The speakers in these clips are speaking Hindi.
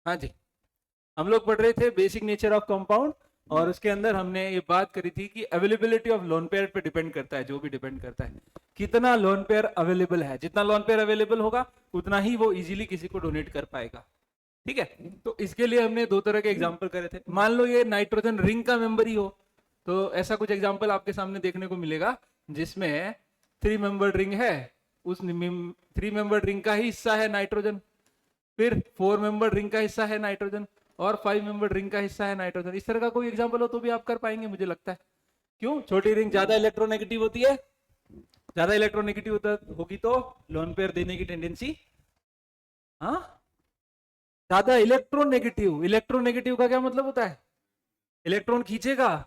हाँ जी, हम लोग पढ़ रहे थे बेसिक नेचर ऑफ कंपाउंड, और उसके अंदर हमने ये बात करी थी कि अवेलेबिलिटी ऑफ लोन पेयर पे डिपेंड करता है, जो भी डिपेंड करता है कितना लोन पेयर अवेलेबल है। जितना लोन पेयर अवेलेबल होगा उतना ही वो इजीली किसी को डोनेट कर पाएगा। ठीक है, तो इसके लिए हमने दो तरह के एग्जांपल करे थे। मान लो ये नाइट्रोजन रिंग का मेंबर ही हो, तो ऐसा कुछ एग्जांपल आपके सामने देखने को मिलेगा जिसमें 3 मेंबर रिंग है, उस 3 मेंबर रिंग का ही हिस्सा है नाइट्रोजन, फिर 4 मेंबर रिंग का हिस्सा है नाइट्रोजन, और 5 मेंबर रिंग का हिस्सा है नाइट्रोजन। इस तरह का कोई एग्जांपल हो तो भी आप कर पाएंगे मुझे लगता है। क्यों? छोटी रिंग ज्यादा इलेक्ट्रोनेगेटिव होती है, ज्यादा इलेक्ट्रोनेगेटिव होगी तो लोन पेयर देने की टेंडेंसी, हाँ, ज्यादा इलेक्ट्रोनेगेटिव। इलेक्ट्रोनेगेटिव का क्या मतलब होता है? इलेक्ट्रॉन खींचेगा,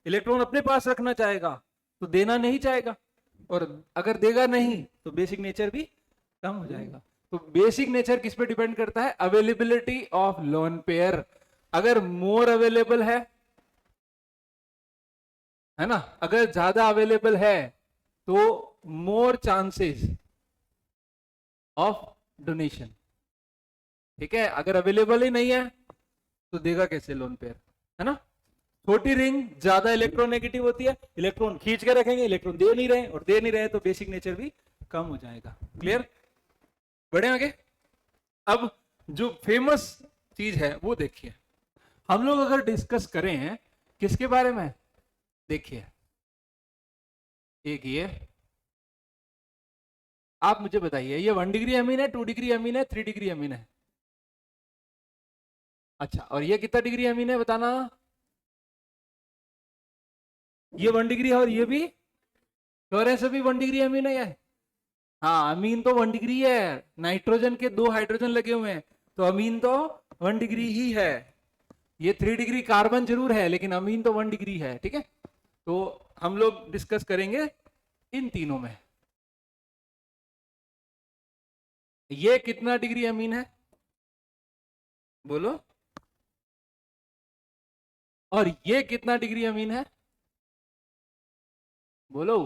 इलेक्ट्रॉन अपने पास रखना चाहेगा, तो देना नहीं चाहेगा, और अगर देगा नहीं तो बेसिक नेचर भी कम हो जाएगा। तो बेसिक नेचर किस पे डिपेंड करता है? Availability of lone pair. अगर मोर अवेलेबल है ना, अगर ज्यादा अवेलेबल है तो मोर चांसेस ऑफ डोनेशन। ठीक है, अगर अवेलेबल ही नहीं है तो देगा कैसे लोन पेयर, है ना। छोटी रिंग ज्यादा इलेक्ट्रोनेगेटिव होती है, इलेक्ट्रॉन खींच के रखेंगे, इलेक्ट्रॉन दे नहीं रहे, और दे नहीं रहे तो बेसिक नेचर भी कम हो जाएगा। क्लियर? बढ़े आगे। अब जो फेमस चीज है वो देखिए, हम लोग अगर डिस्कस करें किसके बारे में, देखिए एक ये, आप मुझे बताइए ये 1 डिग्री अमीन है, 2 डिग्री अमीन है, 3 डिग्री अमीन है? अच्छा, और ये कितना डिग्री अमीन है बताना? ये 1 डिग्री है, और ये भी श्योर है सभी 1 डिग्री अमीन है ये? हाँ, अमीन तो 1 डिग्री है, नाइट्रोजन के 2 हाइड्रोजन लगे हुए हैं, तो अमीन तो 1 डिग्री ही है। ये 3 डिग्री कार्बन जरूर है, लेकिन अमीन तो 1 डिग्री है। ठीक है, तो हम लोग डिस्कस करेंगे इन तीनों में। ये कितना डिग्री अमीन है बोलो, और ये कितना डिग्री अमीन है बोलो?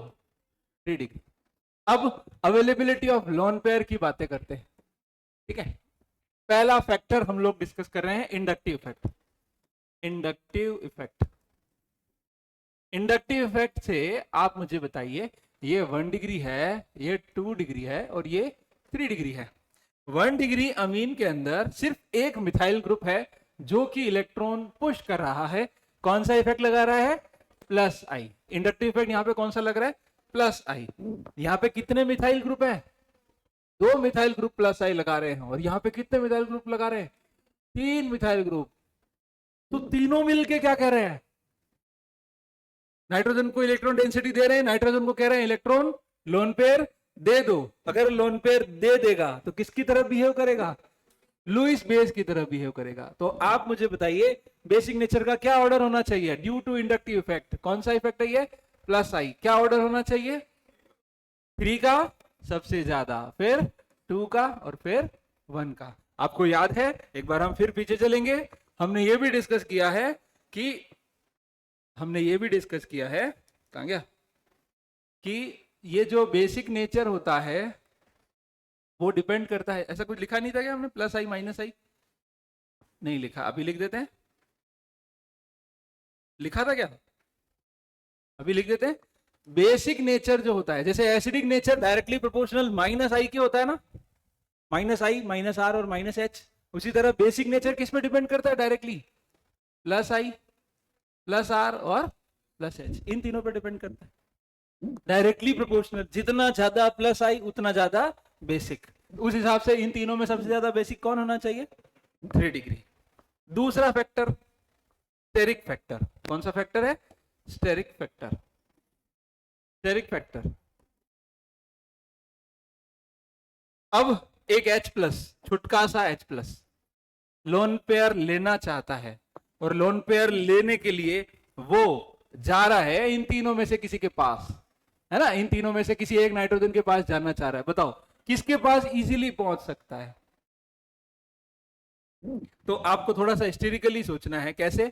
3 डिग्री। अब अवेलेबिलिटी ऑफ लोन पेयर की बातें करते हैं। ठीक है, पहला फैक्टर हम लोग डिस्कस कर रहे हैं, inductive effect. Inductive effect, inductive effect से आप मुझे बताइए, ये 1 डिग्री है, ये 2 डिग्री है, और ये 3 डिग्री है। 1 डिग्री अमीन के अंदर सिर्फ एक मिथाइल ग्रुप है जो कि इलेक्ट्रॉन पुश कर रहा है। कौन सा इफेक्ट लगा रहा है? प्लस आई। इंडक्टिव इफेक्ट यहां पे कौन सा लग रहा है? प्लस आई। यहां पे कितने मिथाइल ग्रुप है? 2 मिथाइल ग्रुप प्लस आई लगा रहे हैं, और यहां पे कितने मिथाइल ग्रुप लगा रहे हैं? 3 मिथाइल ग्रुप। तो तीनों मिलके क्या कह रहे हैं? नाइट्रोजन को इलेक्ट्रॉन डेंसिटी दे रहे हैं, नाइट्रोजन को कह रहे हैं इलेक्ट्रॉन लोन पेयर दे दो। अगर लोन पेयर दे देगा तो किसकी तरफ बिहेव करेगा? लुईस बेस की तरफ बिहेव करेगा। तो आप मुझे बताइए बेसिक नेचर का क्या ऑर्डर होना चाहिए ड्यू टू इंडक्टिव इफेक्ट? कौन सा इफेक्ट है ये? प्लस आई। क्या ऑर्डर होना चाहिए? 3 का सबसे ज्यादा, फिर 2 का, और फिर 1 का। आपको याद है, एक बार हम फिर पीछे चलेंगे, हमने ये भी डिस्कस किया है कि कहां गया, कि ये जो बेसिक नेचर होता है वो डिपेंड करता है, ऐसा कुछ लिखा नहीं था क्या हमने? प्लस आई माइनस आई नहीं लिखा, अभी लिख देते हैं। लिखा था क्या? अभी लिख देते हैं। बेसिक नेचर जो होता है, जैसे acidic nature directly proportional minus I के होता है ना, माइनस आई माइनस आर और माइनस एच, उसी तरह बेसिक नेचर किस पे डिपेंड करता है? Directly plus I plus R और प्लस एच, इन तीनों पे डिपेंड करता है। डायरेक्टली प्रोपोर्शनल, जितना ज्यादा प्लस आई उतना ज्यादा बेसिक। उस हिसाब से इन तीनों में सबसे ज्यादा बेसिक कौन होना चाहिए? 3 डिग्री। दूसरा फैक्टर स्टेरिक फैक्टर। कौन सा फैक्टर है? Steric factor. स्टेरिक फैक्टर, अब एक H प्लस, छुटका सा H प्लस लोन पेयर लेना चाहता है, और लोन पेयर लेने के लिए वो जा रहा है इन तीनों में से किसी के पास, है ना, इन तीनों में से किसी एक नाइट्रोजन के पास जाना चाह रहा है। बताओ किसके पास इजीली पहुंच सकता है? तो आपको थोड़ा सा हिस्टेरिकली सोचना है। कैसे?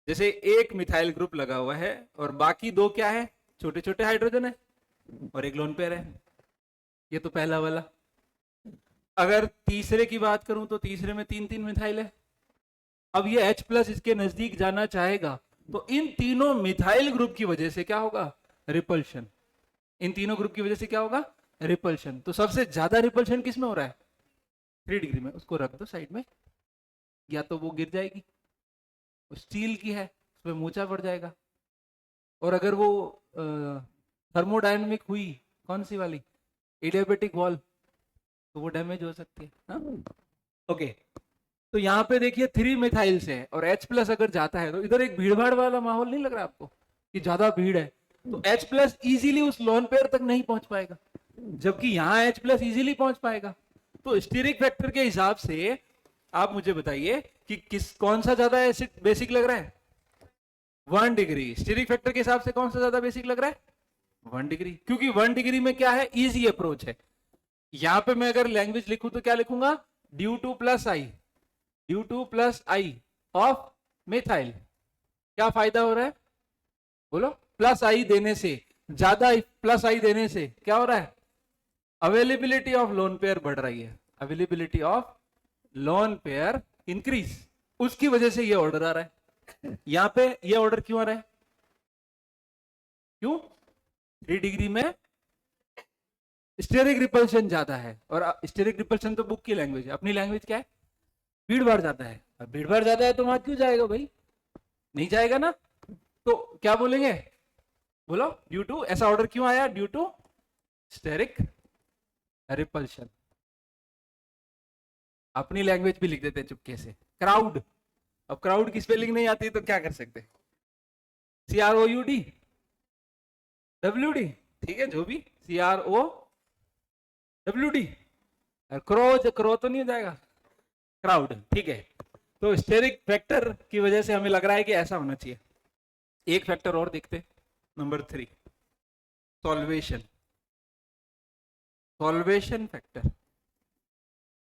जैसे एक मिथाइल ग्रुप लगा हुआ है और बाकी 2 क्या है? छोटे छोटे हाइड्रोजन है, और एक लोन पेयर है। ये तो पहला वाला। अगर तीसरे की बात करूं तो तीसरे में 3 3 मिथाइल है। अब ये H प्लस इसके नजदीक जाना चाहेगा, तो इन तीनों मिथाइल ग्रुप की वजह से क्या होगा? रिपल्शन। इन तीनों ग्रुप की वजह से क्या होगा? रिपल्शन। तो सबसे ज्यादा रिपल्शन किस में हो रहा है? 3 डिग्री में। उसको रख दो साइड में, या तो वो गिर जाएगी, स्टील की है, उसमें मोचा पड़ जाएगा। और अगर वो थर्मोडायनेमिक हुई, कौन सी वाली, एडियाबेटिक वॉल, तो वो डैमेज हो सकती है। ओके, तो यहाँ पे देखिए 3 मिथाइल्स है और H प्लस अगर जाता है, तो इधर एक भीड़ भाड़ वाला माहौल नहीं लग रहा आपको कि ज्यादा भीड़ है? तो H प्लस इजीली उस लोन पेयर तक नहीं पहुंच पाएगा, जबकि यहाँ H प्लस इजीली पहुंच पाएगा। तो स्टीरिक फैक्टर के हिसाब से आप मुझे बताइए कि कौन सा ज्यादा एसिड बेसिक लग रहा है? 1 डिग्री। स्टीरिक फैक्टर के हिसाब से कौन सा ज्यादा बेसिक लग रहा है? 1 डिग्री, क्योंकि 1 डिग्री में क्या है? इजी अप्रोच है। यहां पे मैं अगर लैंग्वेज लिखूं तो क्या लिखूंगा? Due two plus I of methyl. क्या फायदा हो रहा है? बोलो। प्लस आई देने से, ज्यादा प्लस आई देने से क्या हो रहा है? अवेलेबिलिटी ऑफ लोन पेयर बढ़ रही है, availability of lone pair increase. उसकी वजह से ये ऑर्डर आ रहा है। यहां पे ये ऑर्डर क्यों आ रहा है? क्यों? 3 डिग्री में स्टेरिक रिपल्शन ज्यादा है, और स्टेरिक रिपल्शन तो बुक की लैंग्वेज है, अपनी लैंग्वेज क्या है? भीड़ भाड़ ज्यादा है। अब भीड़ भाड़ ज्यादा है तो वहां क्यों जाएगा भाई? नहीं जाएगा ना। तो क्या बोलेंगे? बोलो, ड्यू टू। ऐसा ऑर्डर क्यों आया? Due to steric repulsion. अपनी लैंग्वेज भी लिख देते हैं चुपके से। क्राउड। अब क्राउड की स्पेलिंग नहीं आती तो क्या कर सकते? CROUD, WD, ठीक है, जो भी, CROWD। क्रो तो नहीं हो जाएगा? क्राउड, ठीक है। तो स्टेरिक फैक्टर की वजह से हमें लग रहा है कि ऐसा होना चाहिए। एक फैक्टर और देखते, नंबर 3, सॉल्वेशन फैक्टर।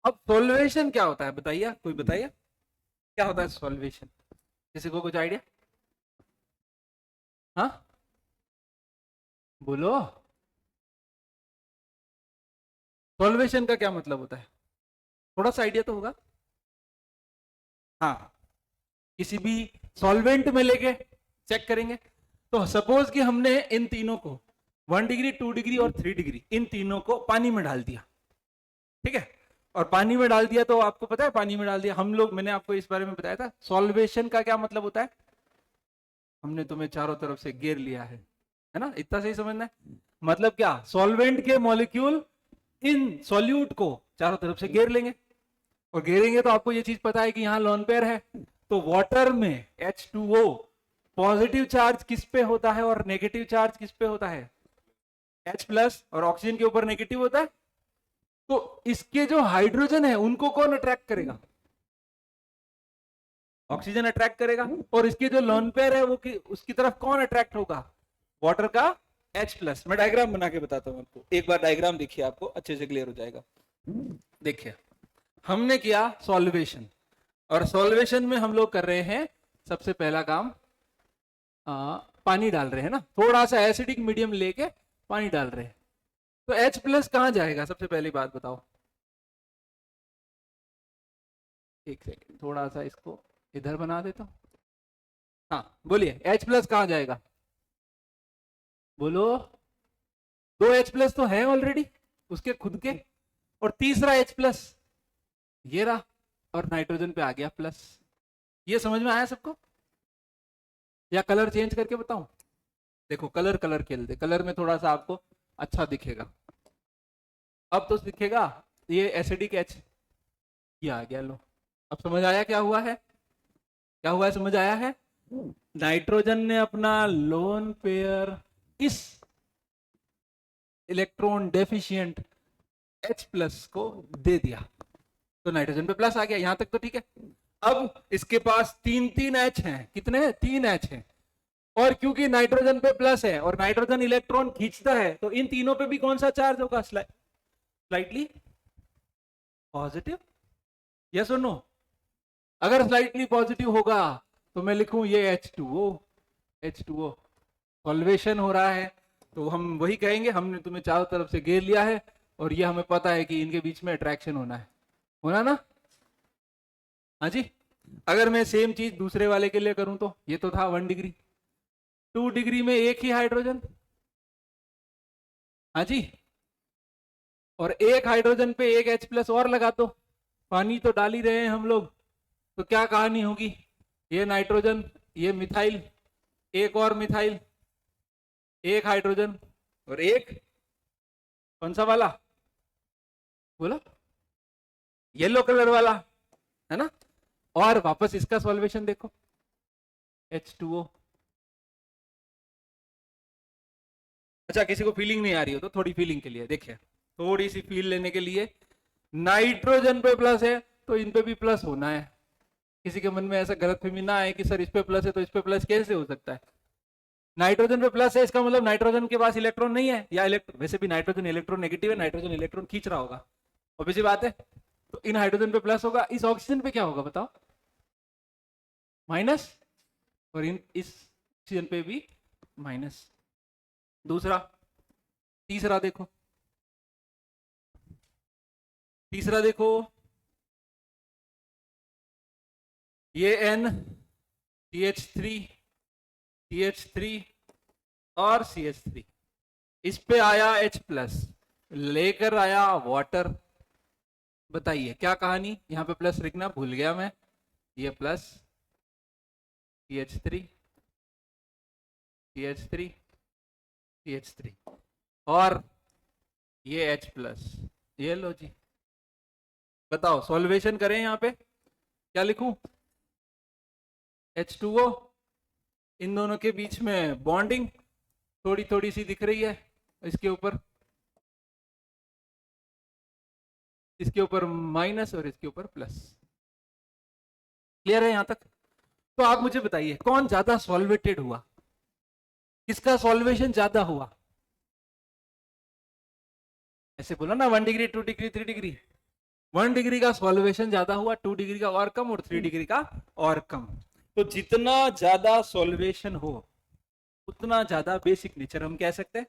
अब सॉल्वेशन क्या होता है बताइए, कोई बताइए क्या होता है सॉल्वेशन? किसी को कुछ आइडिया? हाँ, बोलो। सॉल्वेशन का क्या मतलब होता है? थोड़ा सा आइडिया तो होगा। हाँ, किसी भी सॉल्वेंट में लेके चेक करेंगे। तो सपोज कि हमने इन तीनों को 1 डिग्री, 2 डिग्री और 3 डिग्री, इन तीनों को पानी में डाल दिया, ठीक है। और पानी में डाल दिया तो आपको पता है, पानी में डाल दिया हम लोग, मैंने आपको इस बारे में बताया था। सॉल्वेशन का क्या मतलब होता है? हमने तुम्हें चारों तरफ से घेर लिया है ना? इतना सही समझना है। मतलब क्या? सॉल्वेंट के मॉलिक्यूल इन सॉल्यूट को चारों तरफ से घेर लेंगे, और घेरेंगे तो आपको ये चीज पता है कि यहाँ लोन पेयर है। तो वाटर में H2O पॉजिटिव चार्ज किस पे होता है और नेगेटिव चार्ज किस पे होता है? H प्लस, और ऑक्सीजन के ऊपर नेगेटिव होता है। तो इसके जो हाइड्रोजन है उनको कौन अट्रैक्ट करेगा? ऑक्सीजन अट्रैक्ट करेगा। और इसके जो लोन पेयर है वो उसकी तरफ कौन अट्रैक्ट होगा? वाटर का H प्लस। मैं डायग्राम बना के बताता हूं आपको, एक बार डायग्राम देखिए, आपको अच्छे से क्लियर हो जाएगा। देखिए, हमने किया सॉल्वेशन, और सॉल्वेशन में हम लोग कर रहे हैं सबसे पहला काम, पानी डाल रहे हैं ना, थोड़ा सा एसिडिक मीडियम लेके पानी डाल रहे हैं। तो H प्लस कहां जाएगा? सबसे पहली बात बताओ। एक सेकेंड, थोड़ा सा इसको इधर बना देता हूं। हाँ, बोलिए, H प्लस कहां जाएगा? बोलो। 2 H प्लस तो है ऑलरेडी उसके खुद के, और तीसरा H प्लस ये रहा, और नाइट्रोजन पे आ गया प्लस। ये समझ में आया सबको? या कलर चेंज करके बताऊं? देखो, कलर खेल दे, कलर में थोड़ा सा आपको अच्छा दिखेगा। अब तो दिखेगा ये एसिडिक H, ये आ गया। लो, अब समझ आया क्या हुआ है? क्या हुआ है, समझ आया है? नाइट्रोजन ने अपना लोन पेयर इस इलेक्ट्रॉन डेफिशिएंट H प्लस को दे दिया, तो नाइट्रोजन पे प्लस आ गया। यहां तक तो ठीक है। अब इसके पास 3 H हैं। कितने हैं? 3 H हैं। और क्योंकि नाइट्रोजन पे प्लस है और नाइट्रोजन इलेक्ट्रॉन खींचता है, तो इन तीनों पे भी कौन सा चार्ज होगा? Slightly positive. यस और नो? अगर स्लाइटली पॉजिटिव होगा तो मैं लिखूं ये H2O। सॉल्वेशन हो रहा है, तो हम वही कहेंगे, हमने तुम्हें चारों तरफ से घेर लिया है, और ये हमें पता है कि इनके बीच में अट्रैक्शन होना ना। हाँ जी। अगर मैं सेम चीज दूसरे वाले के लिए करूं तो ये तो था 1 डिग्री, 2 डिग्री में एक ही हाइड्रोजन। हाँ जी। और एक हाइड्रोजन पे एक H+ और लगा दो, पानी तो डाल ही रहे हैं हम लोग, तो क्या कहानी होगी? ये नाइट्रोजन, ये मिथाइल, एक और मिथाइल, एक हाइड्रोजन और एक कौन सा वाला बोलो, येलो कलर वाला, है ना। और वापस इसका सॉल्वेशन देखो, H2O। अच्छा, किसी को फीलिंग नहीं आ रही हो तो थोड़ी फीलिंग के लिए देखिए, थोड़ी सी फील लेने के लिए, नाइट्रोजन पे प्लस है तो इन पे भी प्लस होना है। किसी के मन में ऐसा गलतफहमी ना आए कि सर इस पे प्लस है तो इस पे प्लस कैसे हो सकता है। नाइट्रोजन पे प्लस है इसका मतलब नाइट्रोजन के पास इलेक्ट्रॉन नहीं है, या इलेक्ट्रॉन, वैसे भी नाइट्रोजन इलेक्ट्रॉन नेगेटिव है, नाइट्रोजन इलेक्ट्रॉन खींच रहा होगा, ऑब्वियस सी बात है। तो इन हाइड्रोजन पे प्लस होगा, इस ऑक्सीजन पे क्या होगा बताओ? माइनस। और इस ऑक्सीजन पे भी माइनस। दूसरा, तीसरा देखो, तीसरा देखो, ये N, CH3, CH3 और CH3, इस पे आया H+, लेकर आया वाटर। बताइए क्या कहानी? यहाँ पे प्लस लिखना भूल गया मैं, ये प्लस CH3, CH3, CH3 और ये H+, ये लो जी। बताओ सॉल्वेशन करें, यहाँ पे क्या लिखूं? H2O, इन दोनों के बीच में बॉन्डिंग थोड़ी थोड़ी सी दिख रही है, इसके ऊपर, इसके ऊपर माइनस और इसके ऊपर प्लस। क्लियर है यहां तक? तो आप मुझे बताइए कौन ज्यादा सॉल्वेटेड हुआ, किसका सॉल्वेशन ज्यादा हुआ? ऐसे बोला ना 1 डिग्री, 2 डिग्री, 3 डिग्री। 1 डिग्री का सॉल्वेशन ज्यादा हुआ, 2 डिग्री का और कम, और 3 डिग्री का और कम। तो जितना ज्यादा सॉल्वेशन हो उतना ज्यादा बेसिक नेचर हम कह सकते हैं।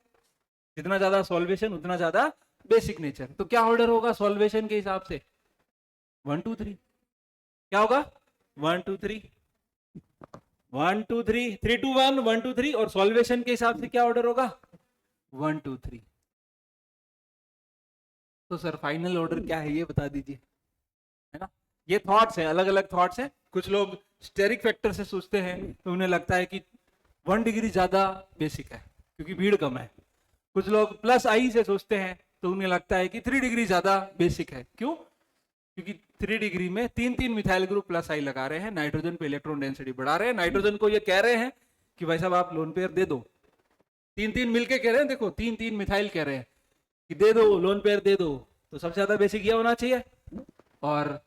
जितना ज्यादा सॉल्वेशन उतना ज्यादा बेसिक नेचर। तो क्या ऑर्डर होगा सॉल्वेशन के हिसाब से? 1 2 3। क्या होगा? 1 2 3, 1 2 3, 3 2 1, 1 2 3। और सॉल्वेशन के हिसाब से क्या ऑर्डर होगा? 1 2 3। तो सर फाइनल ऑर्डर क्या है ये बता दीजिए, है ना। ये थॉट्स हैं, अलग अलग थॉट्स हैं। कुछ लोग स्टेरिक फैक्टर से सोचते हैं तो उन्हें लगता है कि 1 डिग्री ज्यादा बेसिक है क्योंकि भीड़ कम है। कुछ लोग +I से सोचते हैं तो उन्हें लगता है कि 3 डिग्री ज्यादा बेसिक है। क्यों? क्योंकि 3 डिग्री में 3 मिथाइल ग्रुप +I लगा रहे हैं, नाइट्रोजन पे इलेक्ट्रॉन डेंसिटी बढ़ा रहे हैं, नाइट्रोजन को ये कह रहे हैं कि भाई साहब आप लोन पेयर दे दो। 3 मिलके कह रहे हैं, देखो 3 मिथाइल कह रहे हैं कि दे दो लोन पेयर दे दो, तो सबसे ज्यादा बेसिक ये होना चाहिए। और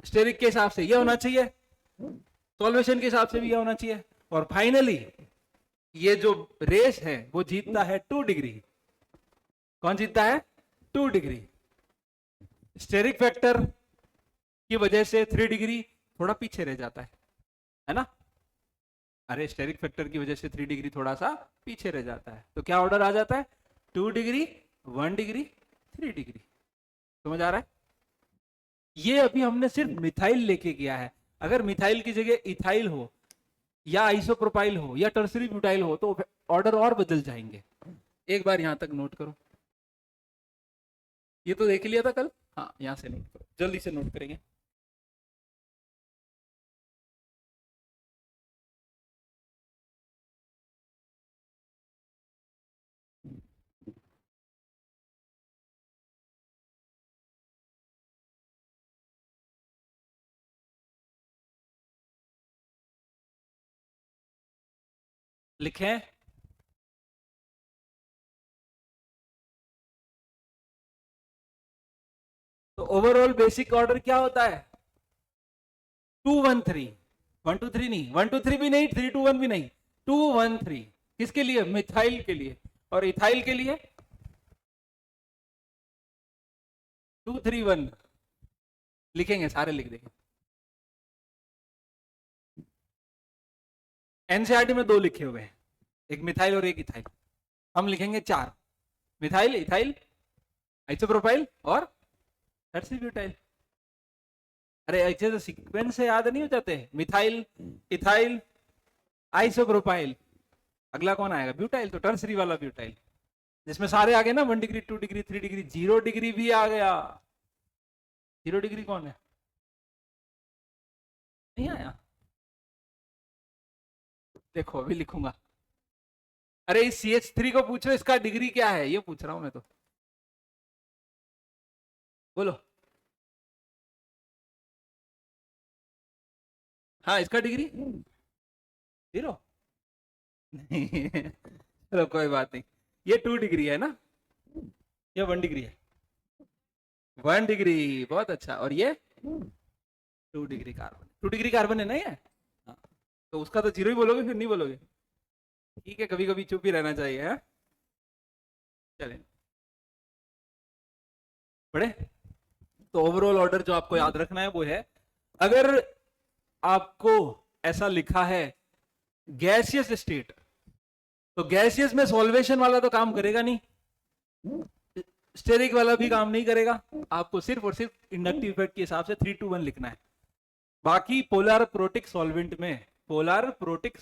स्टेरिक के हिसाब से ये होना चाहिए, सॉल्वेशन के हिसाब से भी ये होना चाहिए। और फाइनली ये जो रेस है वो जीतता है 2 डिग्री। कौन जीतता है? 2 डिग्री। स्टेरिक फैक्टर की वजह से 3 डिग्री थोड़ा पीछे रह जाता है ना। अरे स्टेरिक फैक्टर की वजह से 3 डिग्री थोड़ा सा पीछे रह जाता है। तो क्या ऑर्डर आ जाता है? 2 डिग्री, 1 डिग्री, 3 डिग्री। समझ आ रहा है? ये अभी हमने सिर्फ मिथाइल लेके किया है। अगर मिथाइल की जगह इथाइल हो या आइसोप्रोपाइल हो या टर्सरी ब्यूटाइल हो तो ऑर्डर और बदल जाएंगे। एक बार यहां तक नोट करो, ये तो देख लिया था कल। हाँ, यहां से नोट करो, जल्दी से नोट करेंगे। लिखें, तो ओवरऑल बेसिक ऑर्डर क्या होता है? 2 1 3। 1 2 3 नहीं, 1 2 3 भी नहीं, 3 2 1 भी नहीं, 2 1 3। किसके लिए? मिथाइल के लिए। और इथाइल के लिए 2 3 1 लिखेंगे, सारे लिख देंगे। एनसीईआरटी में 2 लिखे हुए हैं, एक मिथाइल और एक इथाइल। हम लिखेंगे 4, मिथाइल, इथाइल, आइसोप्रोपाइल और टर्सरी ब्यूटाइल। अरे ऐसे तो सीक्वेंस से याद नहीं हो जाते, मिथाइल, इथाइल, आइसोप्रोपाइल, अगला कौन आएगा? ब्यूटाइल। तो टर्सरी वाला ब्यूटाइल, जिसमें सारे आ गए ना, 1 डिग्री, 2 डिग्री, 3 डिग्री, 0 डिग्री भी आ गया। 0 डिग्री कौन है? नहीं आया? देखो अभी लिखूंगा। अरे इस CH3 को पूछो इसका डिग्री क्या है, ये पूछ रहा हूं मैं तो। बोलो। हाँ इसका डिग्री 0 नहीं चलो कोई बात नहीं। ये 2 डिग्री है ना, ये 1 डिग्री है। 1 डिग्री, बहुत अच्छा। और ये 2 डिग्री कार्बन, 2 डिग्री कार्बन है ना ये। हाँ। तो उसका तो 0 ही बोलोगे, फिर नहीं बोलोगे? ठीक है, कभी कभी चुप ही रहना चाहिए है। चले पढ़े। तो ओवरऑल ऑर्डर जो आपको याद रखना है वो है, अगर आपको ऐसा लिखा है गैसियस स्टेट, तो गैसियस में सॉल्वेशन वाला तो काम करेगा नहीं, स्टेरिक वाला भी काम नहीं करेगा। आपको सिर्फ और सिर्फ इंडक्टिव इफेक्ट के हिसाब से 3 to 1 लिखना है। बाकी पोलर प्रोटिक सॉल्वेंट में, पोलर प्रोटिक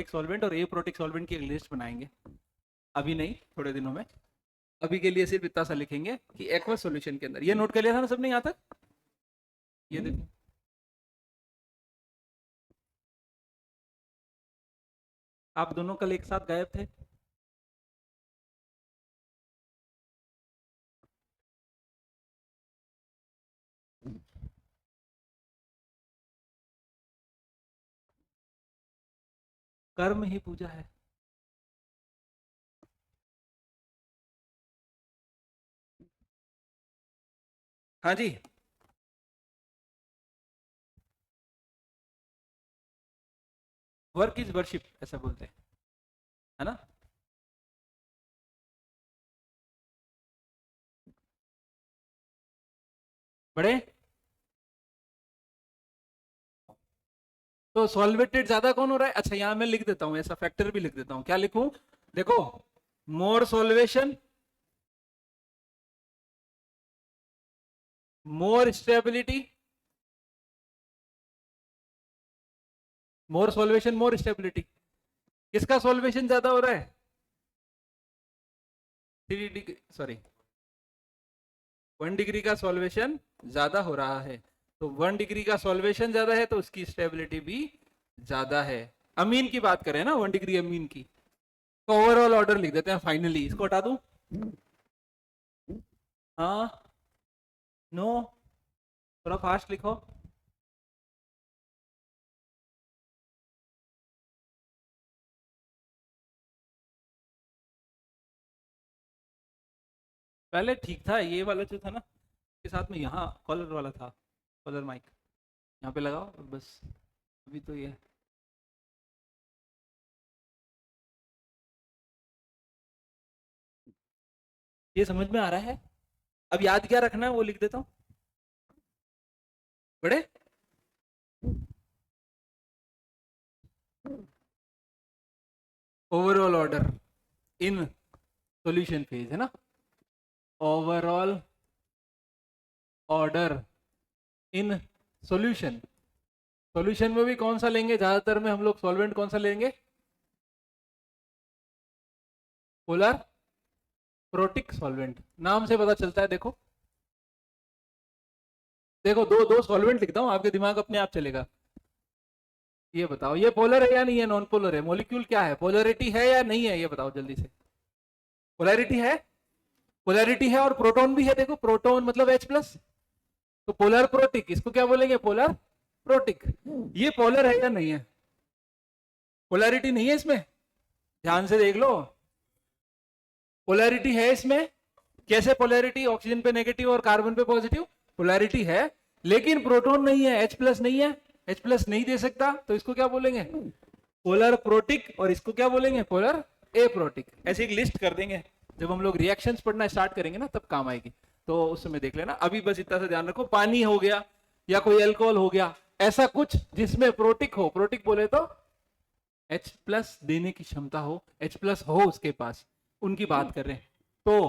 सॉल्वेंट और एप्रोटिक सॉल्वेंट की एक लिस्ट बनाएंगे, अभी नहीं, थोड़े दिनों में। अभी के लिए सिर्फ इतना सा लिखेंगे कि एक्वस सॉल्यूशन के अंदर, ये नोट कर लिया था ना सबने यहाँ तक? ये देखो, आप दोनों कल एक साथ गायब थे। कर्म ही पूजा है। हाँ जी, वर्क इज वर्शिप ऐसा बोलते हैं, है ना? बड़े तो सॉल्वेटेड ज्यादा कौन हो रहा है? अच्छा यहां मैं लिख देता हूं, ऐसा फैक्टर भी लिख देता हूं। क्या लिखूं? देखो, मोर सॉल्वेशन, मोर स्टेबिलिटी, मोर सॉल्वेशन, मोर स्टेबिलिटी। किसका सॉल्वेशन ज्यादा हो रहा है? 3 डिग्री, सॉरी 1 डिग्री का सॉल्वेशन ज्यादा हो रहा है। तो 1 डिग्री का सॉल्वेशन ज्यादा है तो उसकी स्टेबिलिटी भी ज्यादा है। अमीन की बात करें ना, 1 डिग्री अमीन की, तो ओवरऑल ऑर्डर लिख देते हैं फाइनली। इसको हटा दूं? हाँ, नो, थोड़ा फास्ट लिखो। पहले ठीक था, ये वाला जो था ना, के साथ में यहाँ कॉलर वाला था, कॉलर माइक यहाँ पे लगाओ और बस। अभी तो ये समझ में आ रहा है। अब याद क्या रखना है वो लिख देता हूँ। बड़े overall order in solution phase है ना, overall order in solution. Solution में भी कौन सा लेंगे? ज्यादातर में हम लोग सॉल्वेंट कौन सा लेंगे? पोलर प्रोटिक सॉल्वेंट, नाम से पता चलता है। देखो देखो, दो दो सॉल्वेंट लिखता हूं, आपके दिमाग अपने आप चलेगा। ये बताओ, ये पोलर है या नहीं है? नॉन पोलर है? मॉलिक्यूल क्या है? पोलरिटी है या नहीं है? ये बताओ जल्दी से। पोलैरिटी है, पोलैरिटी है और प्रोटॉन भी है। देखो प्रोटॉन मतलब H+, तो पोलर प्रोटिक, इसको क्या बोलेंगे? Polar protic. ये पोलर है या नहीं है? पोलैरिटी नहीं है इसमें, ध्यान से देख लो। पोलैरिटी है इसमें। कैसे पोलैरिटी? ऑक्सीजन पे नेगेटिव और कार्बन पे पॉजिटिव, पोलैरिटी है, लेकिन प्रोटॉन नहीं है, H+ नहीं है, H+ नहीं दे सकता, तो इसको क्या बोलेंगे? Polar protic. और इसको क्या बोलेंगे? Polar aprotic. ऐसे एक लिस्ट कर देंगे, जब हम लोग रिएक्शंस पढ़ना स्टार्ट करेंगे ना तब काम आएगी, तो उस समय देख लेना। अभी बस इतना सा ध्यान रखो, पानी हो गया या कोई अल्कोहल हो गया, ऐसा कुछ जिसमें प्रोटिक हो, प्रोटिक बोले तो H+ देने की क्षमता हो, H+ हो उसके पास, उनकी बात कर रहे हैं। तो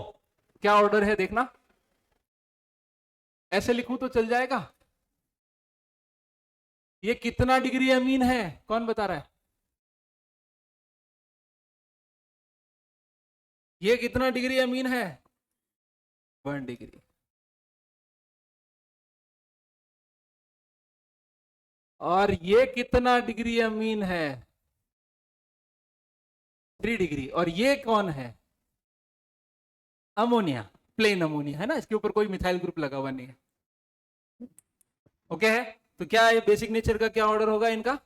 क्या ऑर्डर है देखना, ऐसे लिखूं तो चल जाएगा। ये कितना डिग्री अमीन है, कौन बता रहा है? ये कितना डिग्री अमीन है? 1 डिग्री। और ये कितना डिग्री अमीन है? 3 डिग्री। और ये कौन है? अमोनिया, प्लेन अमोनिया है ना, इसके ऊपर कोई मिथाइल ग्रुप लगा हुआ नहीं है। ओके है, तो क्या ये बेसिक नेचर का क्या ऑर्डर होगा इनका?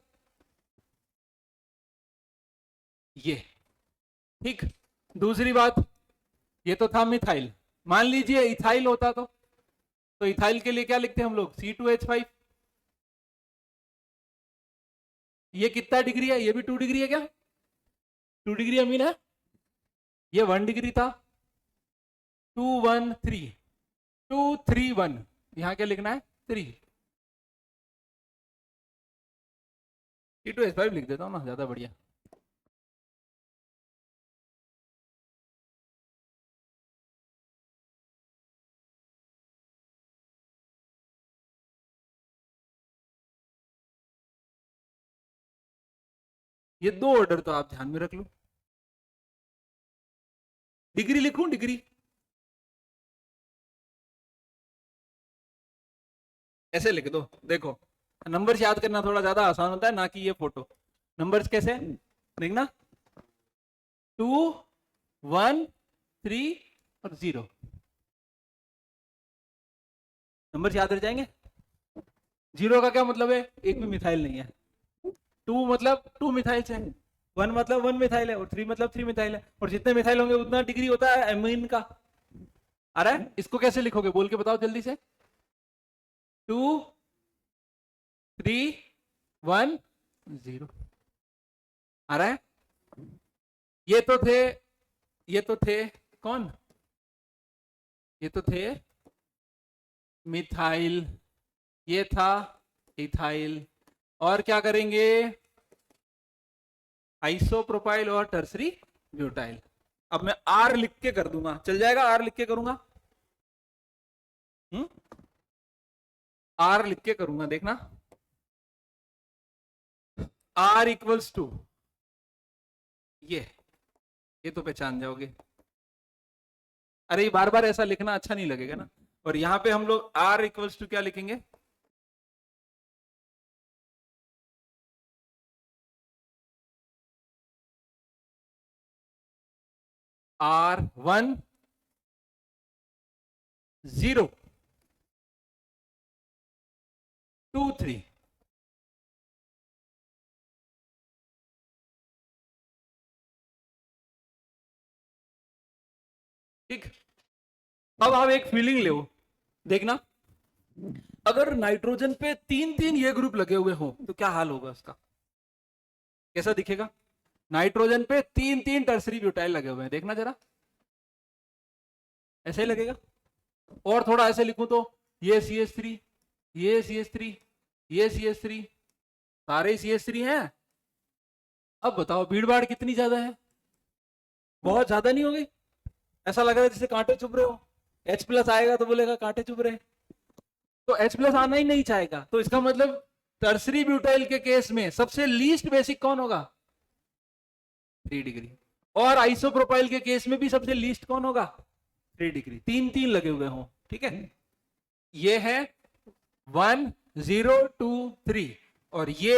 ये ठीक। दूसरी बात, ये तो था मिथाइल, मान लीजिए इथाइल होता तो इथाइल के लिए क्या लिखते हैं हम लोग? C2H5। ये कितना डिग्री है? ये भी 2 डिग्री है क्या? 2 डिग्री अमीन है। ये 1 डिग्री था। 2 1 3, 2 3 1, यहां क्या लिखना है? 3। C2H5 लिख देता हूं ना, ज्यादा बढ़िया। ये 2 ऑर्डर तो आप ध्यान में रख लो। डिग्री लिखूं? डिग्री ऐसे लिख दो, देखो नंबर्स याद करना थोड़ा ज्यादा आसान होता है ना कि ये फोटो। नंबर्स कैसे देखना, 2 1 3 और 0। नंबर्स याद रह जाएंगे। 0 का क्या मतलब है? एक भी मिथाइल नहीं है। 2 मतलब 2 मिथाइल है। 1 मतलब 1 मिथाइल है। और 3 मतलब 3 मिथाइल है। और जितने मिथाइल होंगे उतना डिग्री होता है एमीन का। आ रहा है? इसको कैसे लिखोगे बोल के बताओ जल्दी से। 2 3 1 0। आ रहा है? ये तो थे, ये तो थे कौन? ये तो थे मिथाइल, ये था इथाइल। और क्या करेंगे? आइसोप्रोपाइल और टर्सरी ब्यूटाइल। अब मैं आर लिख के कर दूंगा, चल जाएगा? आर लिख के करूंगा, आर लिख के करूंगा, देखना। आर इक्वल्स टू ये तो पहचान जाओगे। अरे बार बार ऐसा लिखना अच्छा नहीं लगेगा ना। और यहां पे हम लोग आर इक्वल्स टू क्या लिखेंगे? R1 0 2 3। ठीक। अब आप एक फीलिंग ले, देखना अगर नाइट्रोजन पे 3 3 ये ग्रुप लगे हुए हो तो क्या हाल होगा उसका? कैसा दिखेगा? नाइट्रोजन पे 3 3 टर्सरी ब्यूटाइल लगे हुए हैं, देखना जरा, ऐसे ही लगेगा। और थोड़ा ऐसे लिखूं तो ये CH3, ये CH3, ये CH3, सारे CH3 हैं। अब बताओ भीड़ भाड़ कितनी ज्यादा है? बहुत ज्यादा नहीं हो गई? ऐसा लग रहा है जैसे कांटे चुभ रहे हो। H+ आएगा तो बोलेगा कांटे चुभ रहे। तो H+ आना ही नहीं चाहेगा, तो इसका मतलब टर्सरी ब्यूटाइल के केस में सबसे लीस्ट बेसिक कौन होगा? 3 डिग्री। और आइसोप्रोपाइल के केस में भी सबसे लीस्ट कौन होगा? 3 डिग्री। 3 3 लगे हुए हो, ठीक है। ये है 1 0 2 3 और ये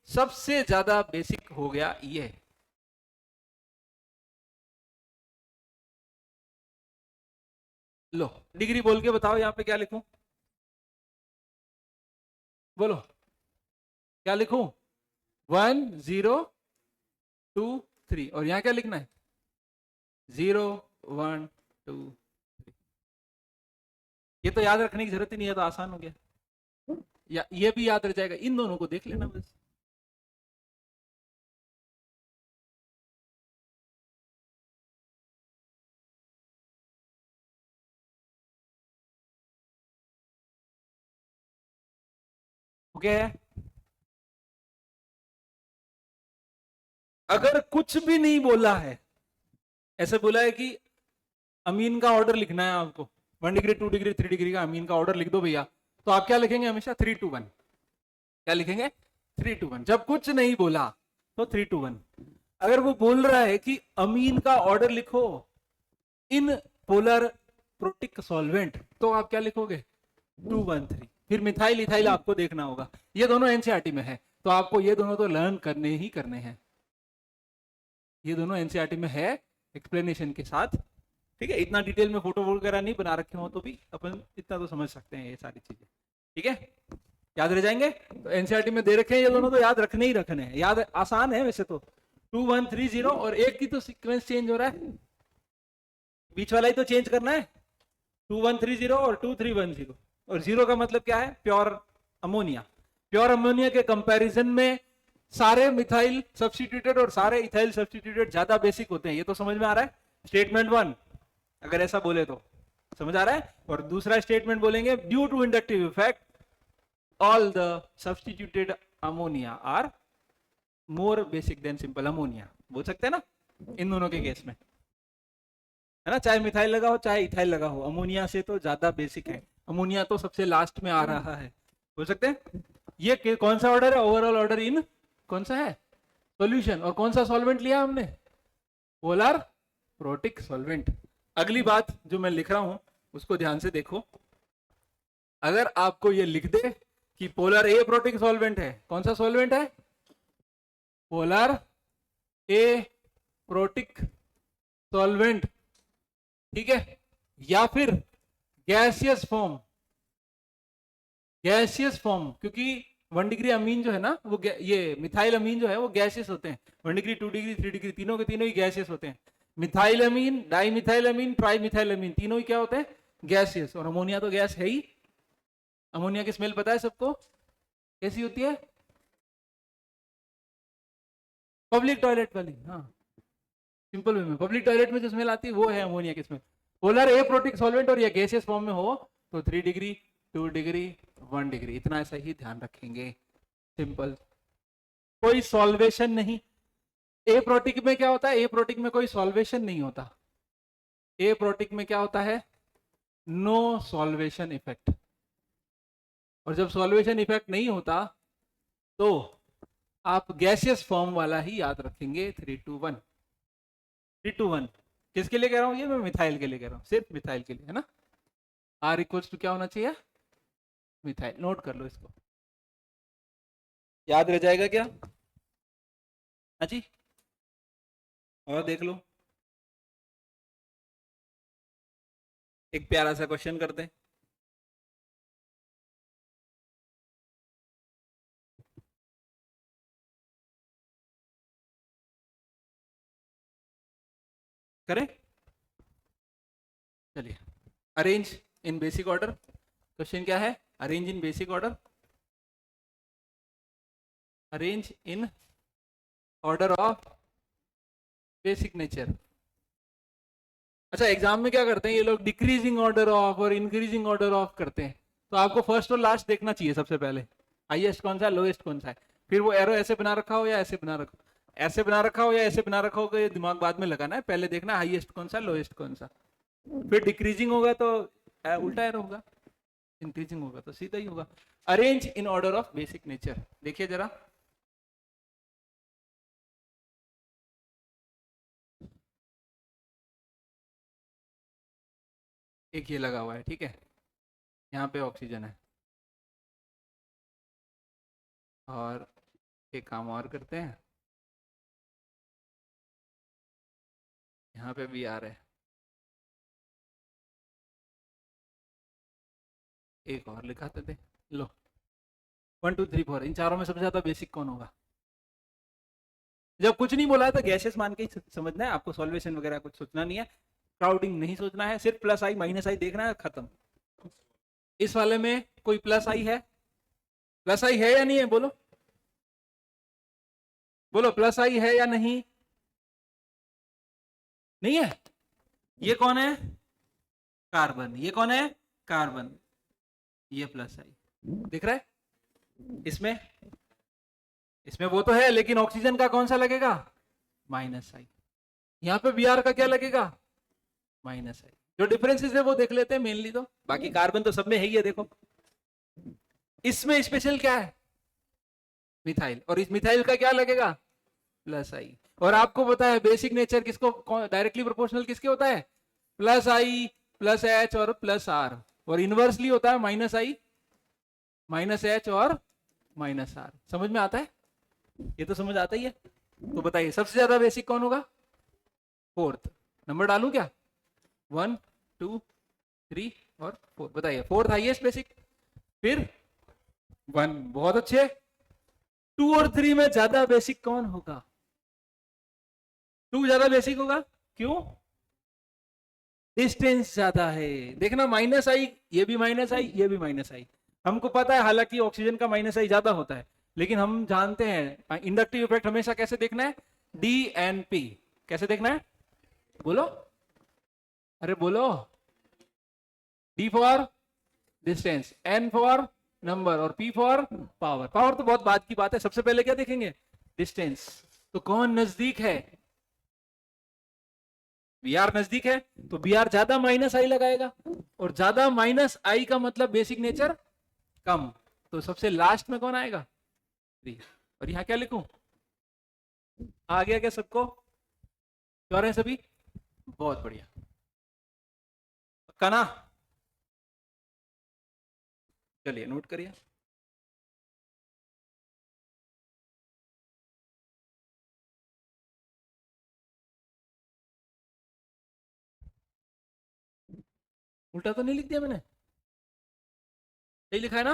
सबसे ज्यादा बेसिक हो गया ये। लो डिग्री बोल के बताओ यहां पे क्या लिखूं? बोलो क्या लिखूं? 1 0 2 3 और यहां क्या लिखना है? 0 1 2 3। ये तो याद रखने की जरूरत ही नहीं है, तो आसान हो गया। या ये भी याद रह जाएगा, इन दोनों को देख लेना बस। ओके है? अगर कुछ भी नहीं बोला है, ऐसे बोला है कि अमीन का ऑर्डर लिखना है आपको, 1 डिग्री 2 डिग्री 3 डिग्री का अमीन का ऑर्डर लिख दो भैया, तो आप क्या लिखेंगे हमेशा 3 to 1। क्या लिखेंगे 3 to 1। जब कुछ नहीं बोला तो 3 to 1। अगर वो बोल रहा है कि अमीन का ऑर्डर लिखो इन पोलर प्रोटिक सॉल्वेंट, तो आप क्या लिखोगे 213। फिर मिथाइल इथाइल आपको देखना होगा, ये दोनों एनसीईआरटी में है, तो आपको ये दोनों तो लर्न करने ही करने हैं, ये दोनों एनसीईआरटी में है एक्सप्लेनेशन के साथ, ठीक है। इतना डिटेल में फोटो वगैरह नहीं बना रखे हो तो भी अपन इतना तो समझ सकते हैं ये सारी चीजें, ठीक है, याद रह जाएंगे। तो एनसीईआरटी में दे रखे हैं ये दोनों, तो याद रखने ही रखने हैं, याद आसान है वैसे तो। 2130 और एक की तो सीक्वेंस चेंज हो रहा है, बीच वाला ही तो चेंज करना है, 2130 और 2310, और 0 का मतलब क्या है प्योर अमोनिया। प्योर अमोनिया के कंपैरिजन में सारे मिथाइल सब्स्टिट्यूटेड और सारे इथाइल सब्स्टिट्यूटेड ज्यादा बेसिक होते हैं, ये तो समझ में आ रहा है। स्टेटमेंट 1 अगर ऐसा बोले तो समझ आ रहा है। और दूसरा स्टेटमेंट बोलेंगे due to inductive effect all the substituted ammonia are more basic than simple ammonia, बोल सकते हैं ना इन दोनों के केस में, है ना। चाहे मिथाइल लगा हो चाहे इथाइल लगा हो, अमोनिया से तो ज्यादा बेसिक है, अमोनिया तो सबसे लास्ट में आ रहा है, बोल सकते हैं। ये कौन सा ऑर्डर है, ओवरऑल ऑर्डर इन कौन सा है सॉल्यूशन, और कौन सा सॉल्वेंट लिया हमने पोलर प्रोटिक सॉल्वेंट। अगली बात जो मैं लिख रहा हूं उसको ध्यान से देखो, अगर आपको ये लिख दे कि पोलर ए प्रोटिक सॉल्वेंट है, कौन सा सॉल्वेंट है पोलर ए प्रोटिक सॉल्वेंट, ठीक है, या फिर गैसियस फॉर्म, गैसियस फॉर्म, क्योंकि 1 डिग्री अमीन जो है ना वो ये मिथाइल अमीन जो है वो गैसियस होते हैं, 1 डिग्री 2 डिग्री 3 डिग्री तीनों के तीनों ही गैसियस होते हैं। मिथाइल अमीन, डाई मिथाइल अमीन, ट्राई मिथाइल अमीन, तीनों ही क्या होते हैं गैसियस, और अमोनिया तो गैस है ही। अमोनिया की स्मेल पता है सबको कैसी होती है, पब्लिक टॉयलेट वाली, हाँ सिंपल वे में पब्लिक टॉयलेट में जो स्मेल आती है वो है अमोनिया की स्मेल। पोलर ए प्रोटिक सॉल्वेंट और ये गैसियस फॉर्म में हो तो 3 डिग्री 2 डिग्री 1 डिग्री, इतना ऐसा ही ध्यान रखेंगे, सिंपल, कोई सॉल्वेशन नहीं। ए प्रोटिक में क्या होता है, ए प्रोटिक में कोई सॉल्वेशन नहीं होता, ए प्रोटिक में क्या होता है नो सॉल्वेशन इफेक्ट, और जब सॉल्वेशन इफेक्ट नहीं होता तो आप गैसियस फॉर्म वाला ही याद रखेंगे 3 to 1। 3 to 1 किसके लिए कह रहा हूं, ये मैं मिथाइल के लिए कह रहा हूं, सिर्फ मिथाइल के लिए, है ना। आर इक्वल्स टू क्या होना चाहिए मिथाइल, नोट कर लो इसको, याद रह जाएगा क्या, हाँ जी। और देख लो एक प्यारा सा क्वेश्चन करते हैं, करें, चलिए। Arrange in basic order, question क्या है, arrange in basic order, arrange in order of basic nature. अच्छा एग्जाम में क्या करते हैं ये लोग, डिक्रीजिंग ऑर्डर ऑफ और इंक्रीजिंग ऑर्डर ऑफ करते हैं, तो आपको फर्स्ट और लास्ट देखना चाहिए सबसे पहले, हाईएस्ट कौन सा है लोएस्ट कौन सा है, फिर वो एरो ऐसे बना रखा हो या ऐसे बना रखा, ऐसे बना रखा हो या ऐसे बना रखा हो, ये दिमाग बाद में लगाना है, पहले देखना हाईएस्ट कौन सा लोएस्ट कौन सा, फिर डिक्रीजिंग होगा तो उल्टा एरो होगा, इंक्रीजिंग होगा तो सीधा ही होगा। Arrange in order of basic nature, देखिए जरा, एक ये लगा हुआ है, ठीक है, यहाँ पे ऑक्सीजन है, और एक काम और करते हैं, यहाँ पे भी आ रहा है, एक और लिखाते थे, लो 1 2 3 4, इन चारों में सबसे ज्यादा बेसिक कौन होगा। जब कुछ नहीं बोला है तो गैसेस मान के ही समझना है आपको, सॉल्वेशन वगैरह कुछ सोचना नहीं है, क्राउडिंग नहीं सोचना है, सिर्फ प्लस आई माइनस आई देखना है, खत्म। इस वाले में कोई प्लस आई है, प्लस आई है या नहीं है, बोलो बोलो, प्लस आई है या नहीं, नहीं है, ये कौन है कार्बन, ये कौन है कार्बन, ये प्लस आई दिख रहा है, इसमें इसमें वो तो है, लेकिन ऑक्सीजन का कौन सा लगेगा माइनस आई, यहां पे बी आर का क्या लगेगा माइनस आई। जो डिफरेंसेस है वो देख लेते हैं मेनली, तो बाकी कार्बन तो सब में है ही है। देखो इसमें स्पेशल क्या है, मिथाइल, और इस मिथाइल का क्या लगेगा, प्लस आई। और आपको पता है बेसिक नेचर किसको डायरेक्टली प्रोपोर्शनल किसके होता है, प्लस आई प्लस एच और प्लस आर, और इनवर्सली होता है माइनस आई माइनस एच और माइनस आर। समझ में आता है, ये तो समझ आता ही है। तो बताइए सबसे ज्यादा बेसिक कौन होगा, फोर्थ। नंबर डालूं क्या, 1 2 3 और 4, बताइए फोर्थ हाईएस्ट बेसिक, फिर 1, बहुत अच्छे। 2 और 3 में ज्यादा बेसिक कौन होगा, 2 ज्यादा बेसिक होगा, क्यों, डिस्टेंस ज्यादा है। देखना माइनस आई, ये भी माइनस आई, ये भी माइनस आई। हमको पता है हालांकि ऑक्सीजन का माइनस आई ज्यादा होता है, लेकिन हम जानते हैं इंडक्टिव इफेक्ट हमेशा कैसे देखना है, डी एन पी, कैसे देखना है, बोलो, अरे बोलो, D for distance, N for number, और पी फॉर पावर। पावर तो बहुत बाद की बात है, सबसे पहले क्या देखेंगे, डिस्टेंस। तो कौन नजदीक है, बी आर नजदीक है, तो बी आर ज्यादा माइनस आई लगाएगा, और ज्यादा माइनस आई का मतलब बेसिक नेचर कम, तो सबसे लास्ट में कौन आएगा, 3। और यहां क्या लिखूं, आ गया क्या सबको, श्योर है सभी, बहुत बढ़िया, पक्का ना, चलिए नोट करिए। उल्टा तो नहीं लिख दिया मैंने, सही लिखा है ना,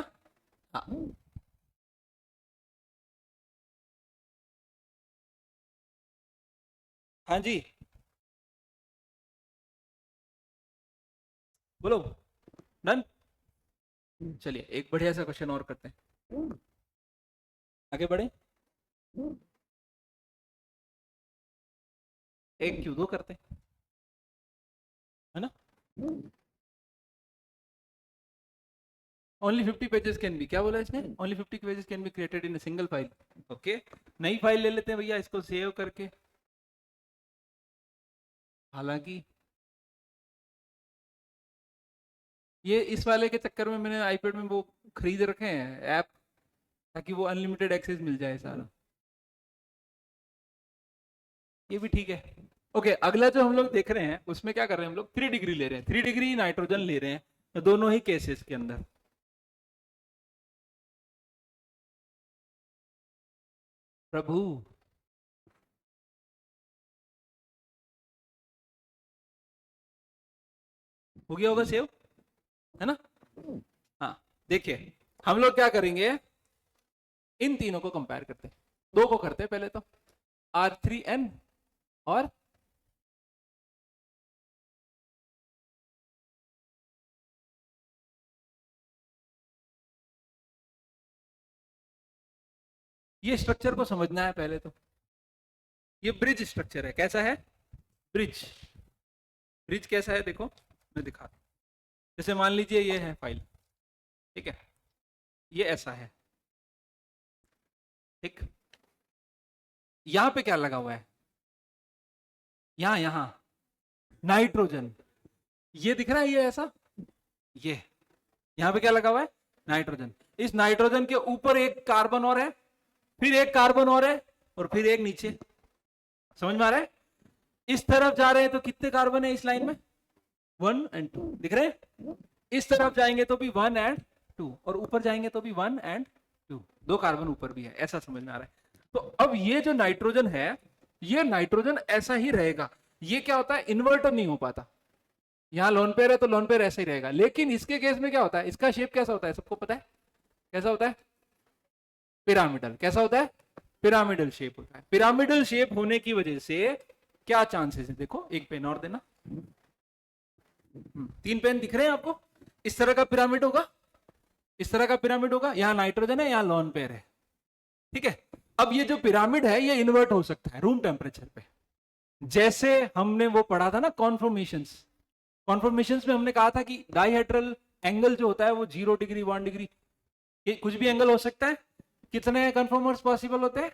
हाँ। हाँ जी बोलो, डन। चलिए एक बढ़िया सा क्वेश्चन और करते हैं, आगे बढ़े, एक क्यों दो करते हैं, है ना। ओनली 50 पेजेस कैन बी, क्या बोला इसने, only 50 pages can be created in single file. Okay, नई फाइल ले लेते हैं भैया, इसको सेव करके। हालांकि ये इस वाले के चक्कर में मैंने आईपैड में वो खरीद रखे हैं ऐप, ताकि वो अनलिमिटेड एक्सेस मिल जाए सारा, ये भी ठीक है। ओके, अगला जो हम लोग देख रहे हैं उसमें क्या कर रहे हैं हम लोग, 3 डिग्री ले रहे हैं, 3 डिग्री नाइट्रोजन ले रहे हैं, तो दोनों ही केसेस के अंदर। प्रभु, हो गया होगा सेव, है ना। हाँ, देखिए हम लोग क्या करेंगे, इन तीनों को कंपेयर करते हैं, दो को करते हैं पहले तो, R3N और ये स्ट्रक्चर को समझना है पहले तो। ये ब्रिज स्ट्रक्चर है, कैसा है, ब्रिज। ब्रिज कैसा है देखो, मैं दिखाता हूं। जैसे मान लीजिए ये है फाइल, ठीक है, ये ऐसा है, ठीक, यहां पे क्या लगा हुआ है, यहां यहां नाइट्रोजन, ये दिख रहा है, ये ऐसा, ये यहां पे क्या लगा हुआ है, नाइट्रोजन। इस नाइट्रोजन के ऊपर एक कार्बन और है, फिर एक कार्बन और है, और फिर एक नीचे। समझ में आ रहा है, इस तरफ जा रहे हैं तो कितने कार्बन है इस लाइन में, 1 और 2 दिख रहे हैं, इस तरफ जाएंगे तो भी 1 और 2, और ऊपर जाएंगे तो भी 1 और 2, 2 कार्बन ऊपर भी है, ऐसा समझ में आ रहा है। तो अब ये जो नाइट्रोजन है, ये नाइट्रोजन ऐसा ही रहेगा, ये क्या होता है, इन्वर्टर नहीं हो पाता। यहां लोन पेयर है तो लोन पेयर ऐसा ही रहेगा, लेकिन इसके केस में क्या होता है, इसका शेप कैसा होता है, सबको पता है कैसा होता है, पिरामिडल। कैसा होता है, पिरामिडल शेप होता है। पिरामिडल शेप होने की वजह से क्या चांसेस है, देखो एक पेन और देना, 3 पेन दिख रहे हैं आपको, इस तरह का पिरामिड होगा, इस तरह का पिरामिड होगा, यहां नाइट्रोजन है, यहां लोन पेयर है, ठीक है। अब ये जो पिरामिड है ये इन्वर्ट हो सकता है रूम टेम्परेचर पे, जैसे हमने वो पढ़ा था ना कॉन्फॉर्मेशंस। कॉन्फॉर्मेशंस में हमने कहा था कि डाइहेड्रल एंगल जो होता है वो 0 डिग्री 1 डिग्री, कुछ भी एंगल हो सकता है। कितने कन्फॉर्मर्स पॉसिबल होते हैं,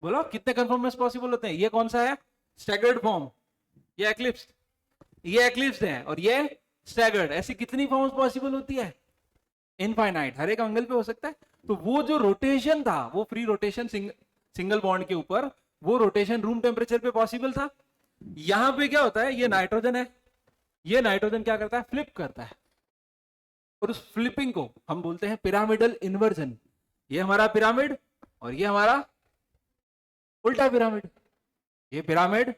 बोलो कितने कन्फॉर्मर्स पॉसिबल होते हैं, ये कौन सा है, स्टैगर्ड फॉर्म, ये एक्लिप्स, ये एक्लिप्स है और ये स्टैगर्ड। ऐसी कितनी फॉर्म्स पॉसिबल होती है? इनफाइनाइट, हर एक एंगल पे हो सकता है। तो वो जो रोटेशन था, वो फ्री रोटेशन सिंगल बॉन्ड के ऊपर, वो रोटेशन रूम टेम्परेचर पे पॉसिबल था। यहां पे क्या होता है, ये नाइट्रोजन है, ये नाइट्रोजन क्या करता है, फ्लिप करता है, और उस फ्लिपिंग को हम बोलते हैं पिरामिडल इन्वर्जन। ये हमारा पिरामिड और ये हमारा उल्टा पिरामिड। ये पिरामिड,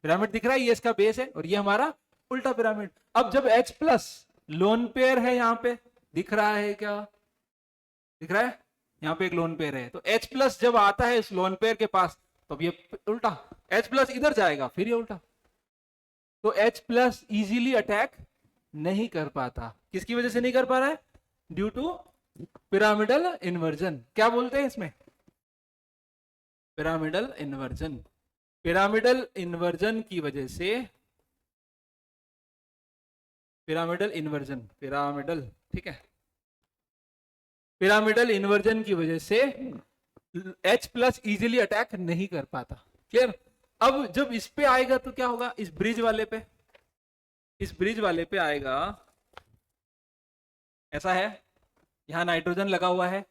पिरामिड दिख रहा है, ये इसका बेस है, और ये हमारा उल्टा पिरामिड। अब जब H प्लस लोन पेयर है, यहां पे दिख रहा है क्या, दिख रहा है, यहाँ पे एक लोन पेयर है, तो H प्लस जब आता है इस लोन पेयर के पास, तो अब ये उल्टा, H प्लस इधर जाएगा, फिर ये उल्टा। तो H प्लस इजीली अटैक नहीं कर पाता। किसकी वजह से नहीं कर पा रहा है? Due to pyramidal inversion. क्या बोलते हैं इसमें? Pyramidal inversion. पिरामिडल इन्वर्जन की वजह से, पिरामिडल इन्वर्जन, पिरामिडल, ठीक है, पिरामिडल इन्वर्जन की वजह से H प्लस इजिली अटैक नहीं कर पाता। क्लियर? अब जब इस पे आएगा तो क्या होगा, इस ब्रिज वाले पे, इस ब्रिज वाले पे आएगा, ऐसा है, यहां नाइट्रोजन लगा हुआ है,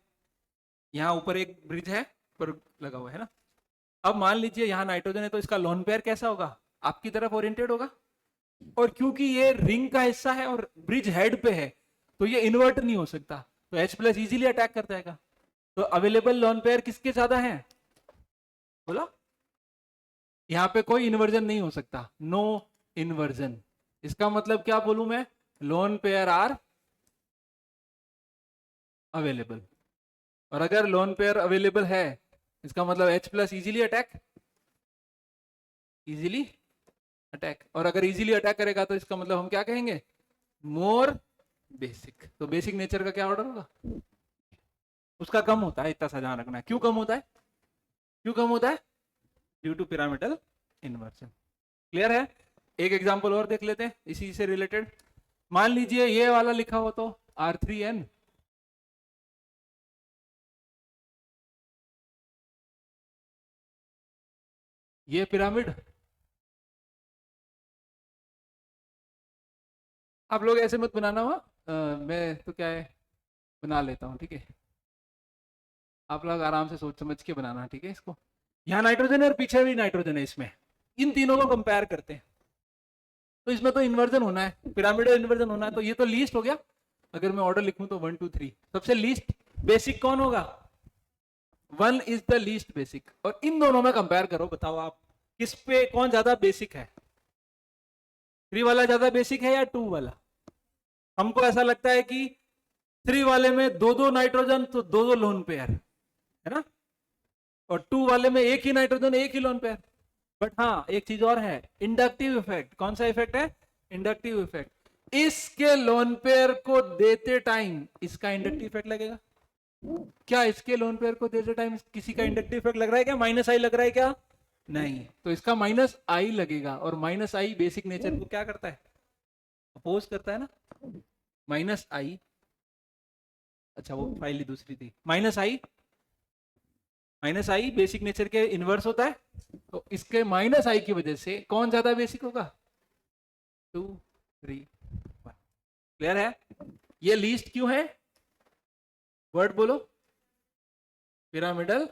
यहां ऊपर एक ब्रिज है, ऊपर लगा हुआ है ना। अब मान लीजिए यहां नाइट्रोजन है, तो इसका लोन पेयर कैसा होगा, आपकी तरफ ओरिएंटेड होगा, और क्योंकि ये रिंग का हिस्सा है और ब्रिज हेड पे है, तो ये इन्वर्ट नहीं हो सकता, तो H प्लस इजिली अटैक कर जाएगा। तो अवेलेबल लोन पेयर किसके ज्यादा है, बोला? यहां पे कोई इन्वर्जन नहीं हो सकता, नो इन्वर्जन। इसका मतलब क्या बोलूं मैं, लोन पेयर आर अवेलेबल। और अगर लोन पेयर अवेलेबल है, इसका मतलब H plus easily attack, easily attack. और अगर इजीली अटैक करेगा तो इसका मतलब हम क्या कहेंगे, मोर बेसिक। तो बेसिक नेचर का क्या ऑर्डर होगा, उसका कम होता है, इतना सा ध्यान रखना है। क्यों कम होता है, क्यों कम होता है? Due to pyramidal inversion. Clear है? एक एग्जांपल और देख लेते हैं इसी से रिलेटेड। मान लीजिए ये वाला लिखा हो तो R3N, ये पिरामिड। आप लोग ऐसे मत बनाना हुआ, मैं तो क्या है बना लेता हूँ, ठीक है? आप लोग आराम से सोच समझ के बनाना, ठीक है? इसको, यहाँ नाइट्रोजन है और पीछे भी नाइट्रोजन है, इसमें इन तीनों को कंपेयर करते हैं, तो इसमें तो इन्वर्जन होना है, पिरामिडल इन्वर्जन होना है, तो ये तो लीस्ट हो गया। अगर मैं ऑर्डर लिखूं तो 1 2 3, सबसे लीस्ट बेसिक कौन होगा, 1 इज द लीस्ट बेसिक। और इन दोनों में कंपेयर करो, बताओ आप किस पे कौन ज्यादा बेसिक है, 3 वाला ज्यादा बेसिक है या 2 वाला? हमको ऐसा लगता है कि 3 वाले में दो दो नाइट्रोजन, तो दो दो लोन पेयर है ना, और 2 वाले में एक ही नाइट्रोजन, एक ही लोन पेयर। बट हाँ, एक चीज और है, इंडक्टिव इफेक्ट। कौन सा इफेक्ट है? Inductive effect. इसके लोन पेयर को देते टाइम इसका इंडक्टिव इफेक्ट लगेगा क्या? इसके लोन पेयर को देते टाइम किसी का इंडक्टिव इफेक्ट लग रहा है क्या? माइनस आई लग रहा है क्या? नहीं, तो इसका माइनस आई लगेगा। और माइनस आई बेसिक नेचर को क्या करता है, अपोज करता है ना। माइनस आई, अच्छा वो फाइल ही दूसरी थी। Minus I, minus I basic nature के इनवर्स होता है, तो इसके माइनस आई की वजह से कौन ज्यादा बेसिक होगा, 2 3 1। क्लियर है? ये लीस्ट क्यों है, वर्ड बोलो, पिरामिडल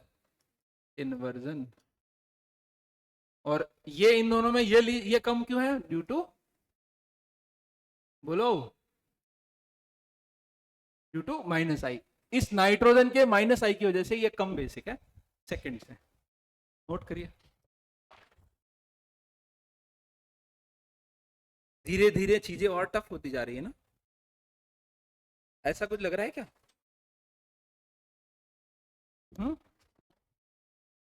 इन्वर्जन। और ये इन दोनों में ये कम क्यों है, ड्यू टू, बोलो, ड्यू टू माइनस आई। इस नाइट्रोजन के माइनस आई की वजह से ये कम बेसिक है सेकंड से। नोट करिए, धीरे धीरे चीजें और टफ होती जा रही है ना, ऐसा कुछ लग रहा है क्या?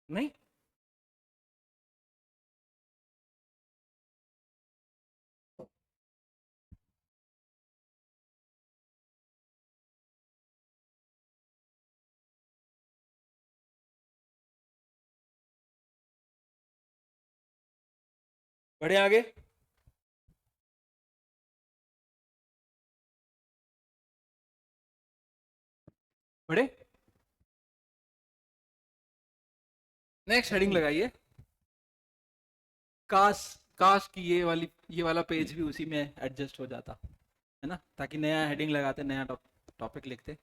नहीं, बढ़े आगे। बढ़े, नेक्स्ट हेडिंग लगाइए, कास काश कि ये वाला पेज भी उसी में एडजस्ट हो जाता, है ना, ताकि नया हेडिंग लगाते, नया टॉपिक लिखते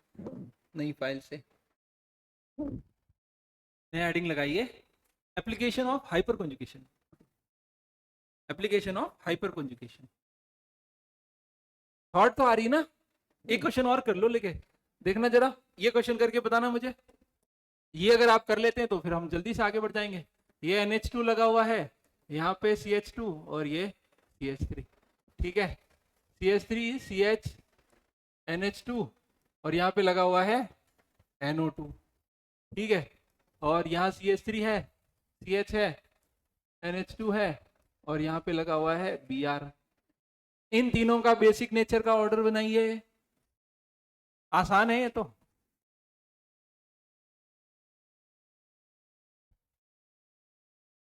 नई फाइल से। नया हेडिंग लगाइए, application of hyper conjugation, application of hyper conjugation. Thought तो आ रही ना? एक क्वेश्चन और कर लो, लेके देखना जरा, ये क्वेश्चन करके बताना मुझे। ये अगर आप कर लेते हैं तो फिर हम जल्दी से आगे बढ़ जाएंगे। ये NH2 लगा हुआ है, यहाँ पे CH2 और ये CH3, ठीक है, CH3 CH NH2 और यहाँ पे लगा हुआ है NO2, ठीक है, और यहाँ CH3 है, CH है, NH2 है और यहाँ पे लगा हुआ है Br। इन तीनों का बेसिक नेचर का ऑर्डर बनाइए। आसान है ये तो।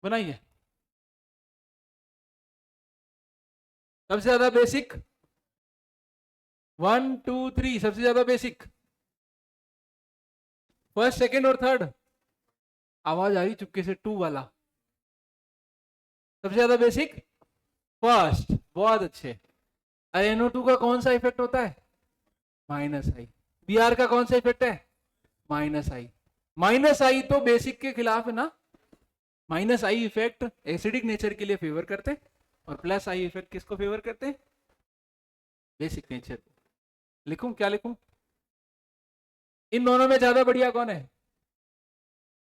बनाइए। सबसे ज्यादा बेसिक 1 2 3, सबसे ज्यादा बेसिक फर्स्ट सेकंड और थर्ड। आवाज आ रही चुपके से 2 वाला। सबसे ज्यादा बेसिक फर्स्ट, बहुत अच्छे। NO2 का कौन सा इफेक्ट होता है? -I। Br का कौन सा इफेक्ट है? -I। -I तो बेसिक के खिलाफ है ना। -I इफेक्ट एसिडिक नेचर के लिए फेवर करते और +I इफेक्ट किसको फेवर करते हैं? Basic nature. लिखूं, क्या लिखूं? इन दोनों में ज्यादा बढ़िया कौन है?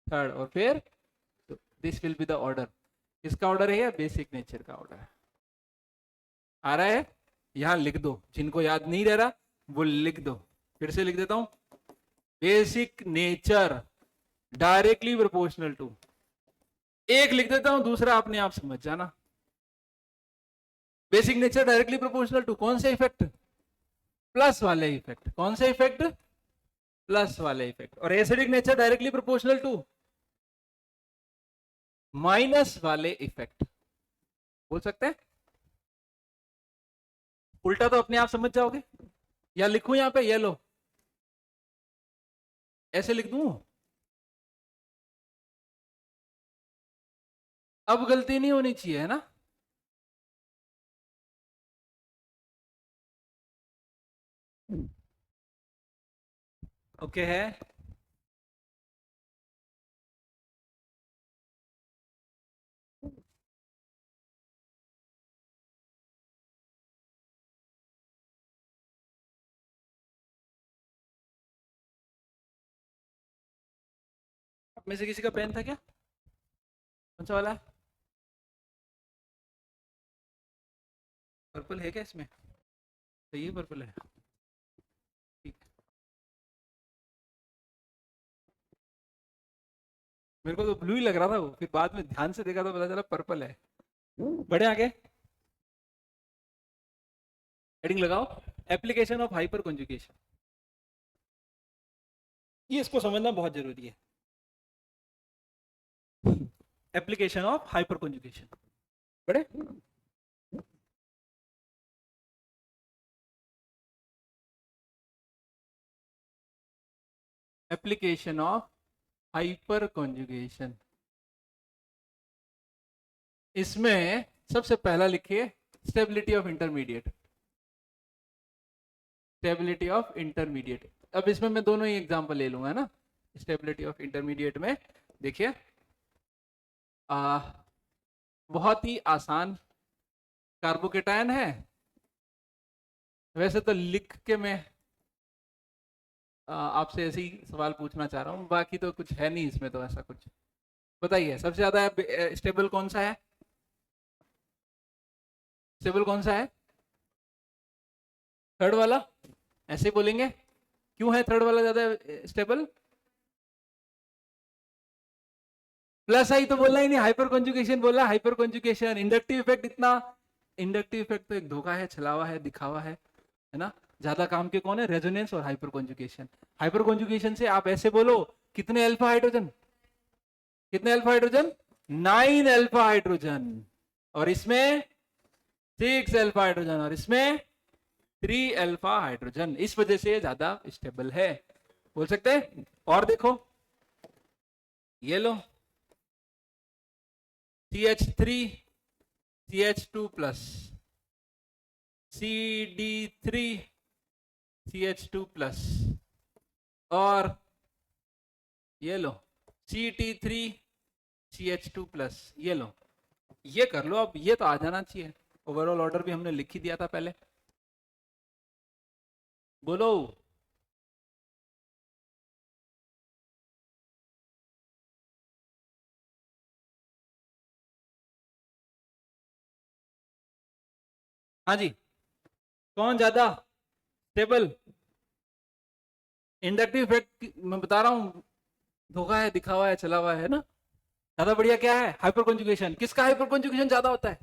थर्ड। और फिर this will be the order. किसका ऑर्डर है? बेसिक नेचर का ऑर्डर है। आ रहा है? यहां लिख दो, जिनको याद नहीं रह रहा वो लिख दो। फिर से लिख देता हूं, basic nature directly proportional to. एक लिख देता हूं, दूसरा अपने आप समझ जाना। Basic nature directly proportional to कौन से इफेक्ट? प्लस वाले इफेक्ट। कौन से इफेक्ट? प्लस वाले इफेक्ट। और acidic nature directly proportional to minus वाले इफेक्ट। बोल सकते हैं? उल्टा तो अपने आप समझ जाओगे। या लिखूं यहां पे, ये लो, ऐसे लिख दूं? अब गलती नहीं होनी चाहिए, है ना? ओके है। आप में से किसी का पेन था क्या? कौन सा वाला है? पर्पल है क्या इसमें? तो ये पर्पल है, ठीक। मेरे को तो ब्लू ही लग रहा था वो, फिर बाद में ध्यान से देखा तो पता चला पर्पल है। बढ़े आगे, हेडिंग लगाओ, एप्लीकेशन ऑफ हाइपर कॉन्जुगेशन। ये इसको समझना बहुत जरूरी है। Application of hyper conjugation. बढ़े, एप्लीकेशन ऑफ हाइपर कॉन्जुगेशन। इसमें सबसे पहला लिखिए stability of intermediate. Stability of intermediate. अब इसमें मैं दोनों ही एग्जांपल ले लूंगा, है ना। स्टेबिलिटी ऑफ इंटरमीडिएट में देखिए, बहुत ही आसान कार्बोकेटायन है। वैसे तो लिख के मैं आपसे ऐसे ही सवाल पूछना चाह रहा हूँ, बाकी तो कुछ है नहीं इसमें तो ऐसा कुछ। बताइए सबसे ज्यादा स्टेबल कौन सा है? स्टेबल कौन सा है? थर्ड वाला। ऐसे बोलेंगे, क्यों है थर्ड वाला ज्यादा स्टेबल? +I तो बोलना ही नहीं, हाइपर कॉन्जुगेशन बोला। हाइपर कॉन्जुगेशन, इंडक्टिव इफेक्ट इतना, इंडक्टिव इफेक्ट तो एक धोखा है, छलावा है, दिखावा है ना। ज्यादा काम के कौन है? रेजोनेंस और हाइपर कॉन्जुगेशन। हाइपर कॉन्जुगेशन से आप ऐसे बोलो, कितने अल्फा हाइड्रोजन? कितने अल्फा हाइड्रोजन? 9 alpha hydrogen. और इसमें 6 अल्फा हाइड्रोजन और इसमें 3 अल्फा हाइड्रोजन। इस वजह से ज्यादा स्टेबल है, बोल सकते हैं। और देखो, ये लो CH3 CH2 plus CD3 CH2 plus और ये लो CT3 CH2 प्लस। ये लो, ये कर लो। अब ये तो आ जाना चाहिए। ओवरऑल ऑर्डर भी हमने लिख ही दिया था पहले। बोलो। हाँ जी, कौन ज्यादा स्टेबल? इंडक्टिव इफेक्ट मैं बता रहा हूँ, धोखा है, दिखा हुआ है, चला हुआ है ना। ज्यादा बढ़िया क्या है? Hyper conjugation. किसका हाइपर कंजुगेशन ज्यादा होता है?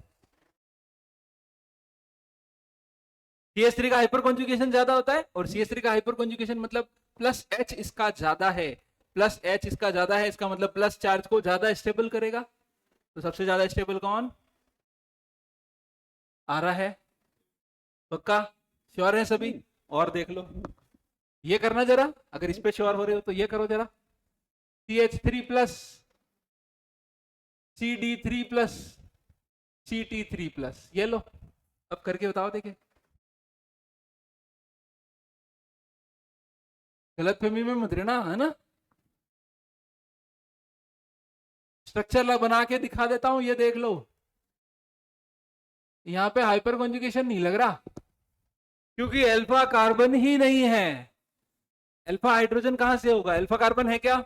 CS3 का हाइपर कंजुगेशन ज्यादा होता है। और CS3 का हाइपर कंजुगेशन मतलब प्लस H इसका ज्यादा है, प्लस H इसका ज्यादा है, इसका मतलब प्लस चार्ज को ज्यादा स्टेबल करेगा। तो सबसे ज्यादा स्टेबल कौन आ रहा है? पक्का? श्योर है सभी? और देख लो, ये करना जरा। अगर इस पे श्योर हो रहे हो तो ये करो जरा। CH3 plus CD3 plus CT3 plus. ये लो, अब करके बताओ देखे। गलत फहमी में मत रहना, है ना। स्ट्रक्चर बना के दिखा देता हूं, ये देख लो। यहां पे हाइपर कॉन्जुगेशन नहीं लग रहा, क्योंकि अल्फा कार्बन ही नहीं है। अल्फा हाइड्रोजन कहां से होगा? अल्फा कार्बन है क्या?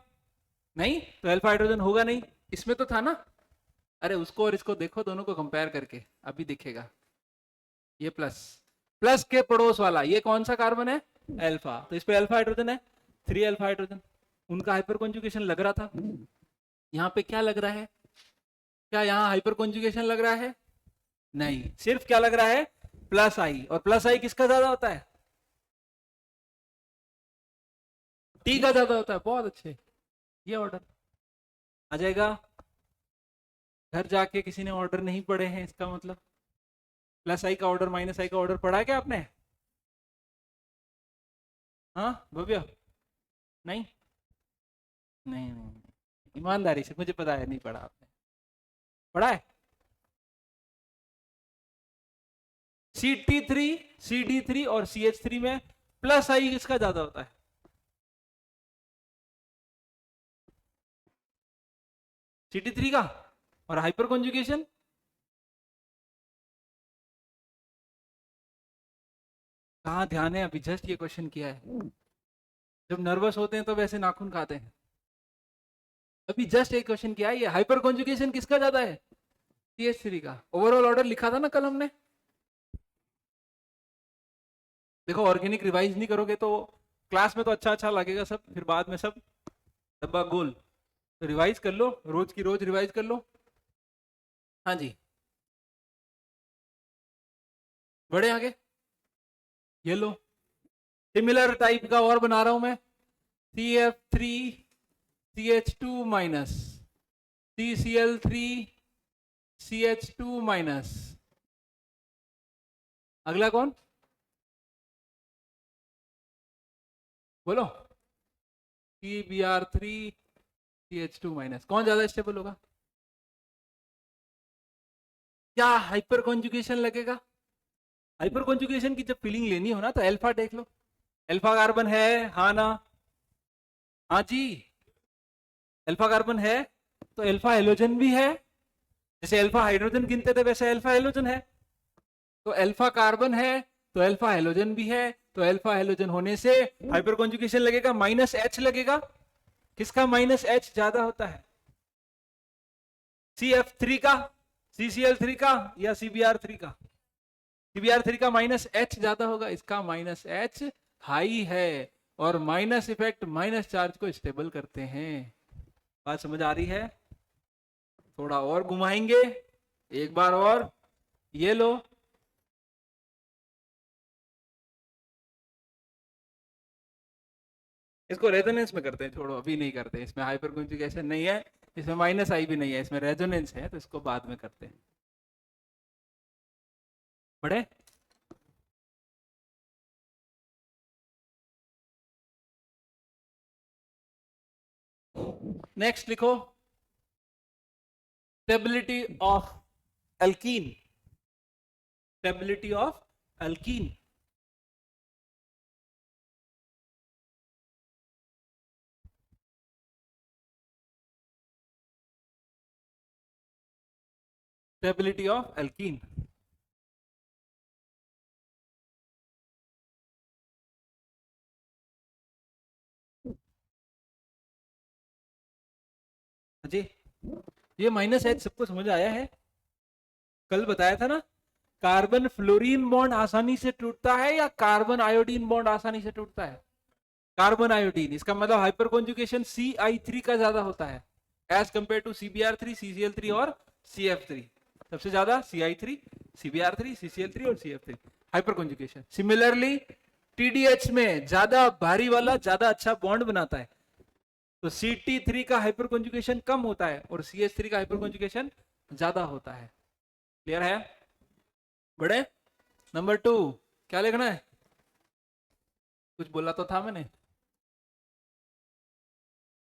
नहीं, तो अल्फा हाइड्रोजन होगा नहीं। इसमें तो था ना। अरे उसको और इसको देखो, दोनों को कंपेयर करके अभी दिखेगा। ये प्लस, प्लस के पड़ोस वाला ये कौन सा कार्बन है? अल्फा। तो इस पे अल्फा हाइड्रोजन है, 3 अल्फा हाइड्रोजन। उनका हाइपर कॉन्जुगेशन लग रहा था। यहाँ पे क्या लग रहा है? क्या यहाँ हाइपर कॉन्जुगेशन लग रहा है? नहीं, सिर्फ क्या लग रहा है? प्लस आई। और प्लस आई किसका ज्यादा होता है? टी का ज्यादा होता है। बहुत अच्छे, ये ऑर्डर आ जाएगा। घर जाके किसी ने ऑर्डर नहीं पढ़े हैं, इसका मतलब प्लस आई का ऑर्डर, माइनस आई का ऑर्डर पढ़ा है क्या आपने? हाँ भव्य? नहीं नहीं नहीं, ईमानदारी से मुझे पता है नहीं पढ़ा आपने। पढ़ा है? CT3 CD3 और CH3 में प्लस आई किसका ज्यादा होता है? CT3 का। और हाइपर कॉन्जुगेशन कहाँ ध्यान है? अभी जस्ट ये क्वेश्चन किया है। जब नर्वस होते हैं तो वैसे नाखून खाते हैं। अभी जस्ट एक क्वेश्चन किया है। ये हाइपर कॉन्जुगेशन किसका ज्यादा है? CH3 का। ओवरऑल ऑर्डर लिखा था ना कल हमने। देखो, ऑर्गेनिक रिवाइज नहीं करोगे तो क्लास में तो अच्छा अच्छा लगेगा सब, फिर बाद में सब डब्बा गोल। तो रिवाइज कर लो, रोज की रोज रिवाइज कर लो। हाँ जी, बढ़े आगे। ये लो, सिमिलर टाइप का और बना रहा हूं मैं। CF3 CH2 minus CCl3 CH2 minus. अगला कौन? बोलो। CBr3 CH2 minus. कौन ज्यादा स्टेबल होगा? क्या हाइपर कॉन्जुगेशन लगेगा? हाइपर कॉन्जुगेशन की जब फीलिंग लेनी हो ना तो अल्फा देख लो। अल्फा कार्बन है, हाँ ना? हाँ जी, अल्फा कार्बन है तो अल्फा हेलोजन भी है। जैसे अल्फा हाइड्रोजन गिनते थे वैसे अल्फा हेलोजन है। तो अल्फा कार्बन है तो अल्फा हेलोजन भी है। तो अल्फा हेलोजन होने से हाइपर कॉन्जुगेशन लगेगा, माइनस एच लगेगा। किसका माइनस एच ज्यादा होता है? CF3 का, CCl3 का, या CBr3 का? CBr3 का माइनस एच ज्यादा होगा, इसका माइनस एच हाई है। और माइनस इफेक्ट माइनस चार्ज को स्टेबल करते हैं। बात समझ आ रही है? थोड़ा और घुमाएंगे, एक बार और। ये लो, इसको रेजोनेंस में करते हैं। छोड़ो, अभी नहीं करते। इसमें हाइपर कॉन्जुगेशन नहीं है, इसमें माइनस आई भी नहीं है, इसमें रेजोनेंस है, तो इसको बाद में करते हैं। पढ़े? नेक्स्ट लिखो, stability of alkene. Stability of alkene. Stability of alkene. जी, ये माइनस एच सबको समझ आया है? कल बताया था ना, कार्बन फ्लोरीन बॉन्ड आसानी से टूटता है या कार्बन आयोडीन बॉन्ड आसानी से टूटता है? Carbon iodine. इसका मतलब हाइपर कॉन्जुगेशन CI3 का ज्यादा होता है as compare to CBr3, CCl3 और CF3। सबसे ज्यादा CI3, CBr3, CCl3 और CF3 hyper conjugation. Similarly TDH में ज्यादा भारी वाला ज्यादा अच्छा बॉन्ड बनाता है, तो CT3 का हाइपर कॉन्जुगेशन कम होता है और CH3 का हाइपर कॉन्जुगेशन ज्यादा होता है। क्लियर है? बड़े नंबर 2 क्या लिखना है? कुछ बोला तो था मैंने।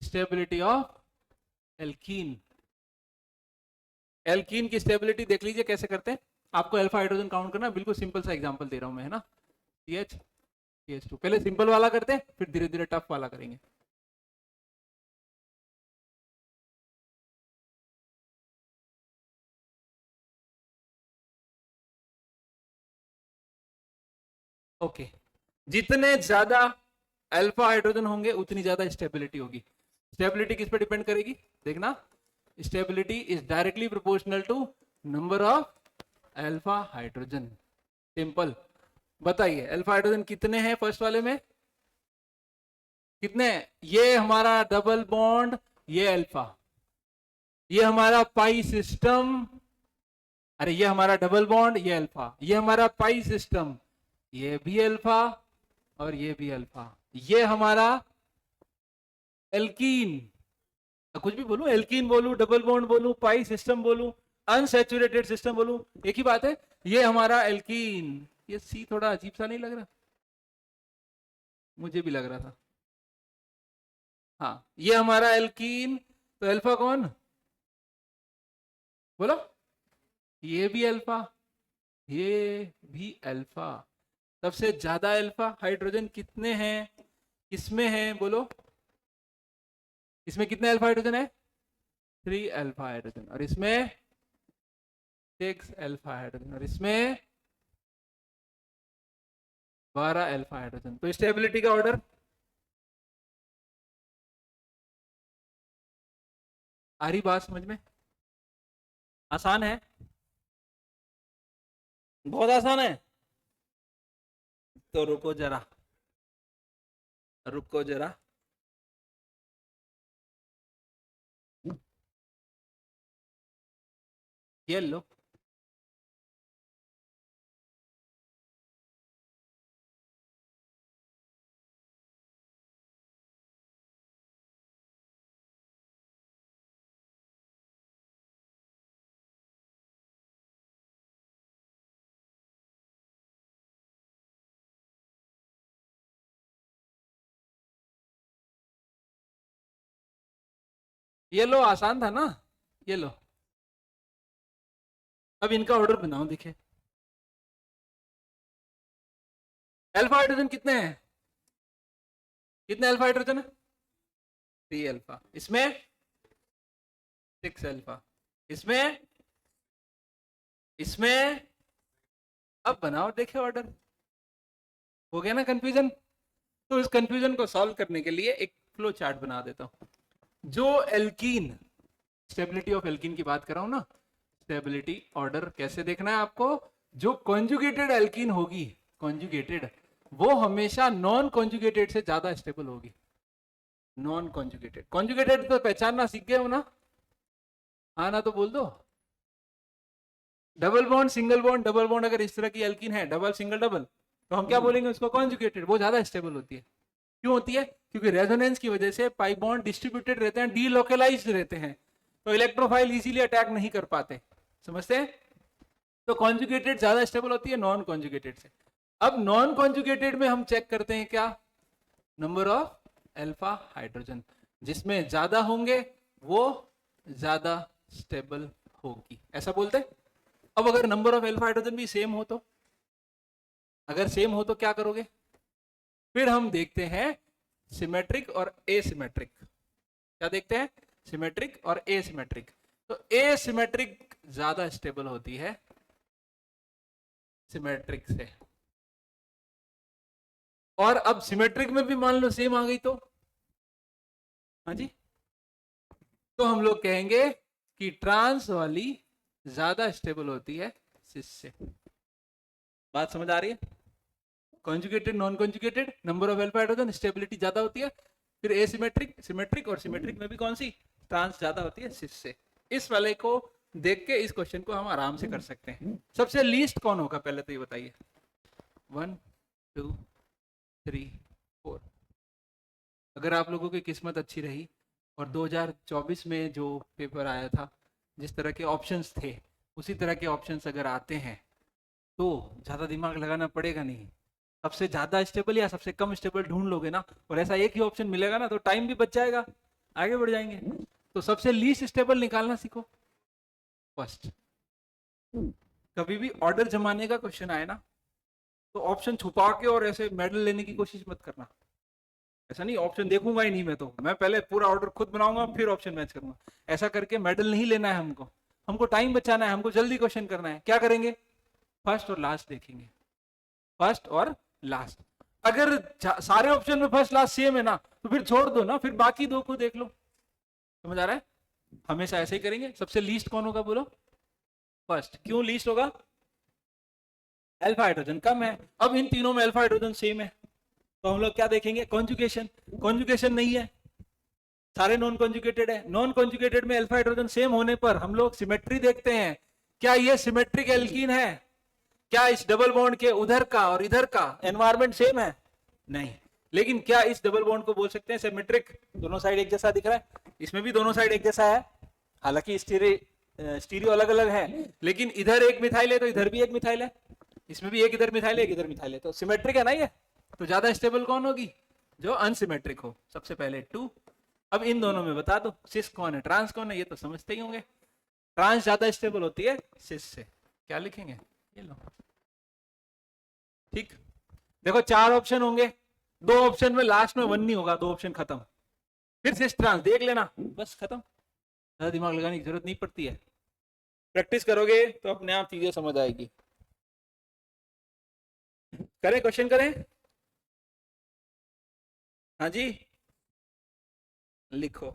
Stability of alkene. एल्कीन की स्टेबिलिटी देख लीजिए कैसे करते हैं। आपको अल्फा हाइड्रोजन काउंट करना, बिल्कुल सिंपल सा एग्जांपल दे रहा हूं मैं, है ना। CH CH2 पहले सिंपल वाला करते हैं, फिर धीरे धीरे टफ वाला करेंगे। ओके, जितने ज्यादा अल्फा हाइड्रोजन होंगे उतनी ज्यादा स्टेबिलिटी होगी। स्टेबिलिटी किस पे डिपेंड करेगी? देखना, stability is directly proportional to number of alpha hydrogen. Simple. बताइए अल्फा हाइड्रोजन कितने हैं फर्स्ट वाले में? कितने? ये हमारा डबल बॉन्ड, ये अल्फा, ये हमारा पाई सिस्टम, अरे ये हमारा डबल बॉन्ड, ये अल्फा, ये हमारा पाई सिस्टम, ये भी अल्फा और ये भी अल्फा, ये हमारा एल्कीन। कुछ भी बोलूं, एल्कीन बोलूं, डबल बॉन्ड बोलूं, पाई सिस्टम बोलूं, अनसैचुरेटेड सिस्टम बोलूं, एक ही बात है। ये हमारा एल्कीन। ये सी थोड़ा अजीब सा नहीं लग रहा? मुझे भी लग रहा था। हाँ, ये हमारा एल्कीन, तो अल्फा कौन? बोलो। ये भी अल्फा, ये भी अल्फा। सबसे ज्यादा अल्फा हाइड्रोजन कितने हैं? किसमें है बोलो? इसमें कितने अल्फा हाइड्रोजन है? 3 अल्फा हाइड्रोजन। और इसमें 6 अल्फा हाइड्रोजन। और इसमें 12 अल्फा हाइड्रोजन। तो स्टेबिलिटी का ऑर्डर आ रही बात समझ में? आसान है, बहुत आसान है। तो रुको जरा, रुको जरा। ये लो, ये लो, आसान था ना? ये लो, अब इनका ऑर्डर बनाओ। देखिए अल्फा हाइड्रोजन कितने हैं? कितने अल्फा हाइड्रोजन है? 3 अल्फा। इसमें 6 अल्फा। इसमें इसमें अब बनाओ, देखिए ऑर्डर। हो गया ना कंफ्यूजन? तो इस कंफ्यूजन को सॉल्व करने के लिए एक फ्लो चार्ट बना देता हूं। जो एल्कीन, स्टेबिलिटी ऑफ एल्कीन की बात कर रहा हूं ना, स्टेबिलिटी ऑर्डर कैसे देखना है आपको? जो कॉन्जुगेटेड एल्कीन होगी, कॉन्जुगेटेड, वो हमेशा नॉन कॉन्जुगेटेड से ज्यादा स्टेबल होगी। नॉन कॉन्जुगेटेड, कॉन्जुगेटेड तो पहचानना सीख गए हो ना? हाँ ना, तो बोल दो। Double bond, single bond, double bond, अगर इस तरह की एल्कीन है, डबल सिंगल डबल, तो हम क्या बोलेंगे उसको? कॉन्जुगेटेड। वो ज्यादा स्टेबल होती है। क्यों होती है? क्योंकि रेजोनेंस की वजह से पाई बॉन्ड डिस्ट्रीब्यूटेड रहते हैं, डीलोकलाइज्ड रहते हैं, तो इलेक्ट्रोफाइल इजीली अटैक नहीं कर पाते। समझते हैं? तो कॉन्जुगेटेड ज्यादा स्टेबल होती है नॉन कॉन्जुगेटेड से। अब नॉन कॉन्जुगेटेड में हम चेक करते हैं क्या? Number of alpha hydrogen. जिसमें ज्यादा होंगे वो ज्यादा स्टेबल होगी, ऐसा बोलते हैं। अब अगर नंबर ऑफ अल्फा हाइड्रोजन भी सेम हो तो, अगर सेम हो तो क्या करोगे? फिर हम देखते हैं सिमेट्रिक और एसिमेट्रिक। क्या देखते हैं? सिमेट्रिक और एसिमेट्रिक। तो एसिमेट्रिक ज्यादा स्टेबल होती है सिमेट्रिक से। और अब सिमेट्रिक में भी मान लो सेम आ गई तो, हाँ जी, तो हम लोग कहेंगे कि ट्रांस वाली ज्यादा स्टेबल होती है सिस से। बात समझ आ रही है? Conjugated, non conjugated, number of alpha hydrogen, stability ज्यादा होती है। फिर एसिमेट्रिक, सिमेट्रिक, और सिमेट्रिक में भी कौन सी? ट्रांस ज्यादा होती है सिस से। इस वाले को देख के इस क्वेश्चन को हम आराम से कर सकते हैं। सबसे लीस्ट कौन होगा पहले तो ये बताइए? 1 2 3 4। अगर आप लोगों की किस्मत अच्छी रही और 2024 में जो पेपर आया था, जिस तरह के ऑप्शंस थे उसी तरह के ऑप्शंस अगर आते हैं तो ज्यादा दिमाग लगाना पड़ेगा नहीं। सबसे ज्यादा स्टेबल या सबसे कम स्टेबल ढूंढ लोगे ना, और ऐसा एक ही ऑप्शन मिलेगा ना, तो टाइम भी बच जाएगा, आगे बढ़ जाएंगे। तो सबसे लीस्ट स्टेबल निकालना सीखो फर्स्ट। कभी भी ऑर्डर जमाने का क्वेश्चन आए ना, तो ऑप्शन छुपा के और ऐसे मेडल लेने की कोशिश मत करना। ऐसा नहीं ऑप्शन देखूंगा ही नहीं, मैं पहले पूरा ऑर्डर खुद बनाऊंगा फिर ऑप्शन मैच करूंगा। ऐसा करके मेडल नहीं लेना है हमको। हमको टाइम बचाना है, हमको जल्दी क्वेश्चन करना है। क्या करेंगे? फर्स्ट और लास्ट देखेंगे, फर्स्ट और लास्ट। अगर सारे ऑप्शन में फर्स्ट लास्ट सेम है ना, तो फिर छोड़ दो ना, फिर बाकी दो को देख लो। समझ आ रहा है? हमेशा ऐसे ही करेंगे। सबसे लीस्ट कौन होगा बोलो? फर्स्ट। क्यों लीस्ट होगा? अल्फा हाइड्रोजन कम है। अब इन तीनों में अल्फा हाइड्रोजन सेम है, तो हम लोग क्या देखेंगे? कॉन्जुगेशन। कॉन्जुगेशन नहीं है, सारे नॉन कॉन्जुगेटेड है। नॉन कॉन्जुगेटेड में अल्फा हाइड्रोजन सेम होने पर हम लोग सिमेट्री देखते हैं। क्या ये सिमेट्रिक एल्कीन है? क्या इस डबल बॉन्ड के उधर का और इधर का एनवायरमेंट सेम है? नहीं। लेकिन क्या इस डबल बॉन्ड को बोल सकते हैं सिमेट्रिक? दोनों साइड एक जैसा दिख रहा है, इसमें भी दोनों साइड एक जैसा है, हालांकि स्टीरियो अलग अलग है, लेकिन इधर एक मिथाइल है तो इधर भी एक मिथाइल है, इसमें भी एक इधर मिथाइल है एक इधर मिथाइल है, तो सिमेट्रिक है ना ये। तो ज्यादा स्टेबल कौन होगी? जो अनसिमेट्रिक हो। सबसे पहले 2। अब इन दोनों में बता दो सिस कौन है, ट्रांस कौन है, ये तो समझते ही होंगे। ट्रांस ज्यादा स्टेबल होती है सिस से। क्या लिखेंगे? ये लो, ठीक। देखो 4 ऑप्शन होंगे, 2 ऑप्शन में लास्ट में 1 नहीं होगा, 2 ऑप्शन खत्म। फिर सिस ट्रांस देख लेना, बस खत्म। ज्यादा दिमाग लगाने की जरूरत नहीं पड़ती है। प्रैक्टिस करोगे तो अपने आप चीजें समझ आएगी। करें क्वेश्चन करें? हाँ जी, लिखो।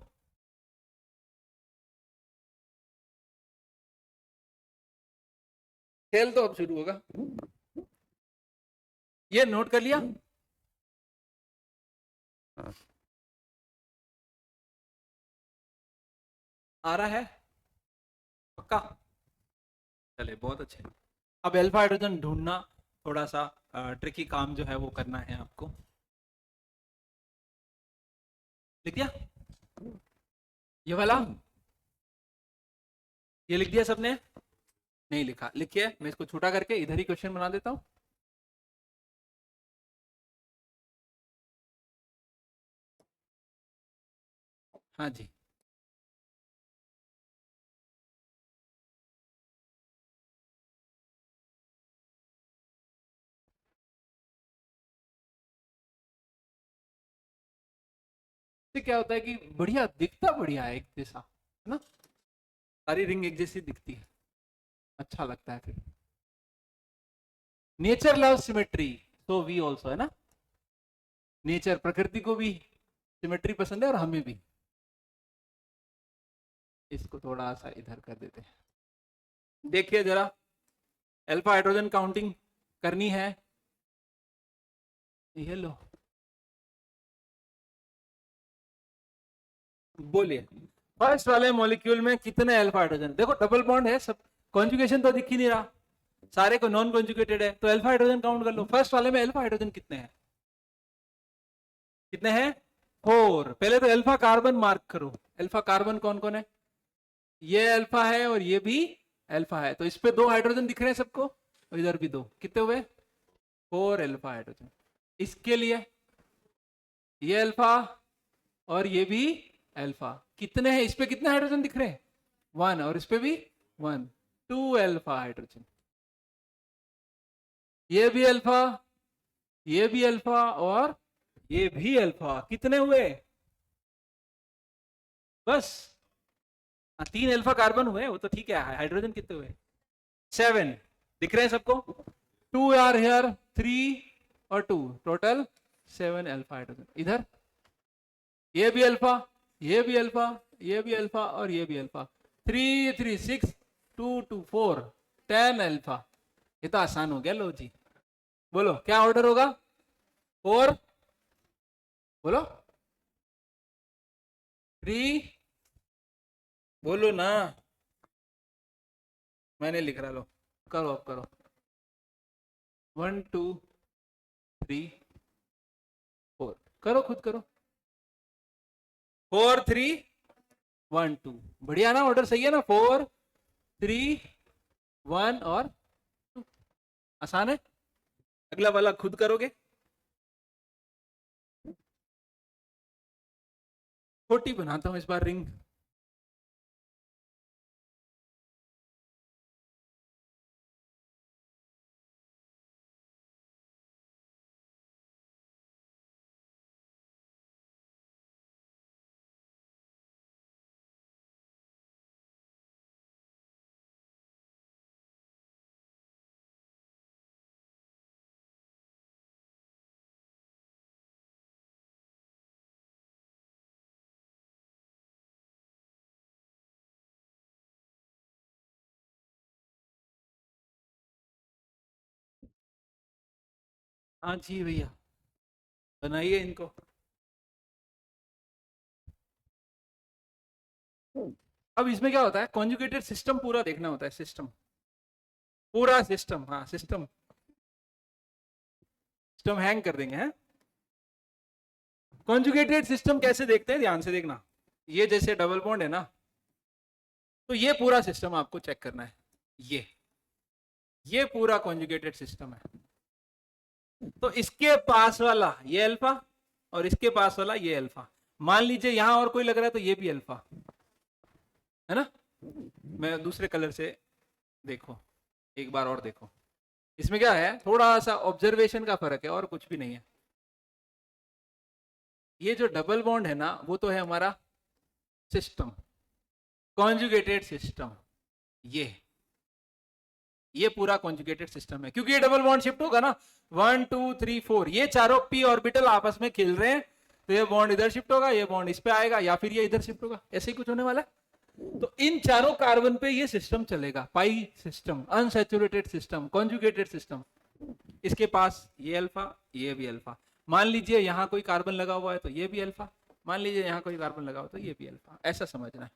खेल तो अब शुरू होगा। ये नोट कर लिया? आ रहा है पक्का? चले बहुत अच्छे। अब अल्फा हाइड्रोजन ढूंढना थोड़ा सा ट्रिकी काम जो है वो करना है आपको। लिख दिया ये वाला? ये लिख दिया सबने? नहीं लिखा? लिखिए, मैं इसको छोटा करके इधर ही क्वेश्चन बना देता हूं। हाँ जी, इससे क्या होता है कि बढ़िया दिखता, बढ़िया है, एक जैसा है ना, सारी रिंग एक जैसी दिखती है, अच्छा लगता है। फिर नेचर लव सिमेट्री, तो वी ऑल्सो, है ना। नेचर, प्रकृति को भी सिमेट्री पसंद है और हमें भी। इसको थोड़ा सा इधर कर देते हैं। देखिए जरा, अल्फा हाइड्रोजन काउंटिंग करनी है। ये लो, बोलिए फर्स्ट वाले मॉलिक्यूल में कितने अल्फा हाइड्रोजन? देखो डबल बॉन्ड है, सब कॉन्जुगेशन तो दिख ही नहीं रहा, सारे को नॉन कॉन्जुगेटेड है, तो अल्फा हाइड्रोजन काउंट कर लो। फर्स्ट वाले में अल्फा हाइड्रोजन कितने हैं? कितने हैं? 4। पहले तो अल्फा कार्बन मार्क करो। अल्फा कार्बन कौन कौन है? ये अल्फा है और ये भी अल्फा है, तो इस पे 2 हाइड्रोजन दिख रहे हैं सबको, और इधर भी 2। कितने हुए? 4 अल्फा हाइड्रोजन। इसके लिए ये अल्फा और ये भी अल्फा, कितने हैं? इस पे कितने हाइड्रोजन दिख रहे हैं? 1, और इस पे भी 1। 2 अल्फा हाइड्रोजन, ये भी अल्फा, ये भी अल्फा और ये भी अल्फा। कितने हुए? बस 3 अल्फा कार्बन हुए, वो तो ठीक है। हाइड्रोजन कितने हुए? 7। दिख रहे हैं सबको? 2 आर हियर, 3 और 2, टोटल 7 अल्फा हाइड्रोजन। इधर ये भी अल्फा, ये भी अल्फा, ये भी अल्फा और ये भी अल्फा। 3 3 6, 2 2 4, 10 अल्फा। ये तो आसान हो गया। लो जी, बोलो क्या ऑर्डर होगा? 4, बोलो 3, बोलो ना, मैंने लिख रहा। लो करो, अब करो। 1 2 3 4, करो खुद करो। 4 3 1 2, बढ़िया ना? ऑर्डर सही है ना? 4 3 1 और 2। आसान है। अगला वाला खुद करोगे। छोटी बनाता हूं इस बार रिंग। हाँ जी भैया, बनाइए इनको। अब इसमें क्या होता है, कॉन्जुगेटेड सिस्टम पूरा देखना होता है। सिस्टम, पूरा सिस्टम। हाँ सिस्टम, सिस्टम हैंग कर देंगे हैं। कॉन्जुगेटेड सिस्टम कैसे देखते हैं, ध्यान से देखना। ये जैसे डबल बॉन्ड है ना, तो ये पूरा सिस्टम आपको चेक करना है। ये पूरा कॉन्जुगेटेड सिस्टम है। तो इसके पास वाला ये अल्फा और इसके पास वाला ये अल्फा। मान लीजिए यहां और कोई लग रहा है तो ये भी अल्फा है ना। मैं दूसरे कलर से देखो, एक बार और देखो। इसमें क्या है, थोड़ा सा ऑब्जर्वेशन का फर्क है और कुछ भी नहीं है। ये जो डबल बॉन्ड है ना, वो तो है हमारा सिस्टम, कॉन्जुगेटेड सिस्टम। ये पूरा कॉन्जुगेटेड सिस्टम है, क्योंकि ये डबल बॉन्ड शिफ्ट होगा ना। 1 2 3 4, ये चारों पी ऑर्बिटल आपस में खेल रहे हैं, तो ये बॉन्ड इधर शिफ्ट होगा, ये बॉन्ड इस पे आएगा, या फिर ये इधर शिफ्ट होगा। ऐसे ही कुछ होने वाला है। तो इन चारों कार्बन पे ये सिस्टम चलेगा, pi system, unsaturated system, conjugated system. इसके पास ये अल्फा, ये भी अल्फा। मान लीजिए यहां कोई कार्बन लगा हुआ है तो ये भी अल्फा, मान लीजिए यहां कोई कार्बन लगा हुआ तो ये भी अल्फा। ऐसा समझना है,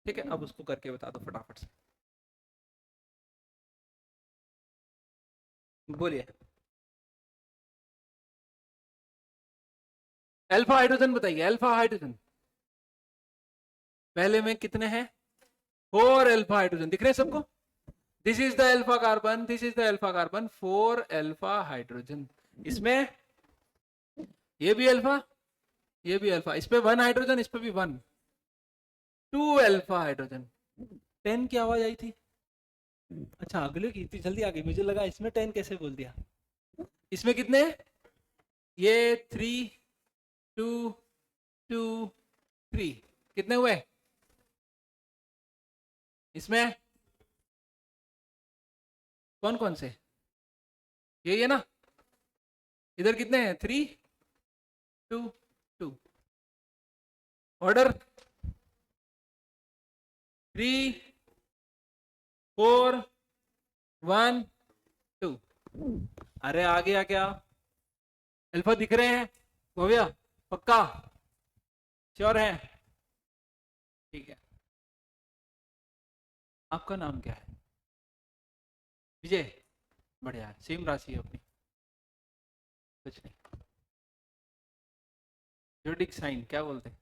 ठीक है। अब उसको करके बता दो फटाफट से, बोलिए। अल्फा हाइड्रोजन बताइए, अल्फा हाइड्रोजन पहले में कितने हैं? 4 अल्फा हाइड्रोजन। दिख रहे हैं सबको? This is the alpha carbon, this is the alpha carbon, 4 alpha hydrogen. इसमें ये भी अल्फा, ये भी अल्फा। इस पे 1 हाइड्रोजन, इस पे भी 1, 2 अल्फा हाइड्रोजन। 10 की आवाज आई थी? अच्छा, अगले की इतनी जल्दी आ गई, मुझे लगा इसमें 10 कैसे बोल दिया। इसमें कितने? ये 3 2 2 3, कितने हुए इसमें? कौन कौन से? यही है ना। इधर कितने हैं? 3 2 2। ऑर्डर 3 4 1 2। अरे आ गया क्या? अल्फा दिख रहे हैं भव्या? पक्का श्योर है? ठीक है। आपका नाम क्या है? विजय, बढ़िया है। सेम राशि है अपनी, कुछ नहीं। जोडिक साइन क्या बोलते हैं?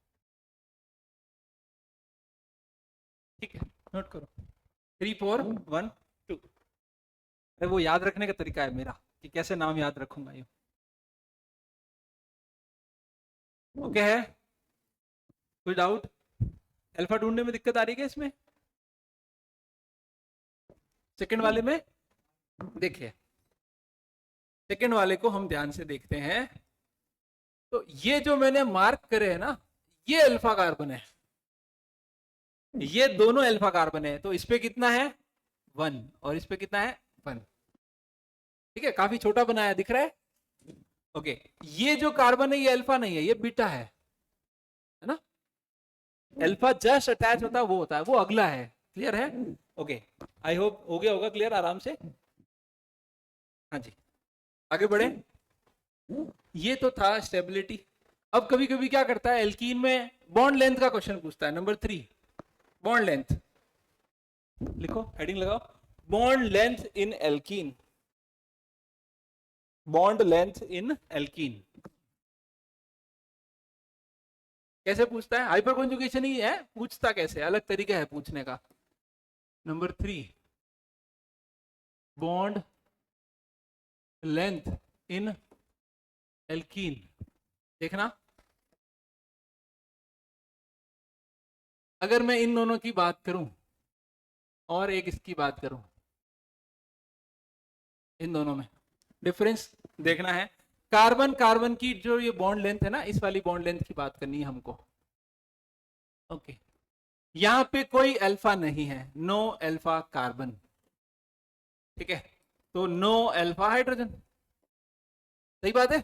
ठीक है, नोट करो। 3 4 1 2। अरे वो याद रखने का तरीका है मेरा, कि कैसे नाम याद रखूंगा ये। ओके है? कोई डाउट? अल्फा ढूंढने में दिक्कत आ रही है क्या इसमें? सेकंड वाले में देखिए, सेकंड वाले को हम ध्यान से देखते हैं तो ये जो मैंने मार्क करे है ना, ये अल्फा कार्बन है, ये दोनों अल्फा कार्बन है, तो इस पे कितना है 1 और इस पे कितना है 1। ठीक है, काफी छोटा बनाया, दिख रहा है। ओके, ये जो कार्बन है ये अल्फा नहीं है, ये बीटा है ना। अल्फा जस्ट अटैच होता है वो होता है, वो अगला है। क्लियर है? ओके, आई होप हो गया होगा क्लियर आराम से। हाँ जी, आगे बढ़े। ये तो था स्टेबिलिटी। अब कभी कभी क्या करता है, एल्कीन में बॉन्ड लेंथ का क्वेश्चन पूछता है। नंबर 3, बॉन्ड लेंथ लिखो, हेडिंग लगाओ, bond length in alkene. Bond length in alkene कैसे पूछता है? हाइपर कॉन्जुगेशन ही है, पूछता कैसे, अलग तरीका है पूछने का। Number 3, bond length in alkene. देखना, अगर मैं इन दोनों की बात करूं और एक इसकी बात करूं, इन दोनों में डिफरेंस देखना है। कार्बन कार्बन की जो ये बॉन्ड लेंथ है ना, इस वाली बॉन्ड लेंथ की बात करनी है हमको। ओके, यहां पे कोई अल्फा नहीं है, नो अल्फा कार्बन। ठीक है, तो नो अल्फा हाइड्रोजन। सही बात है,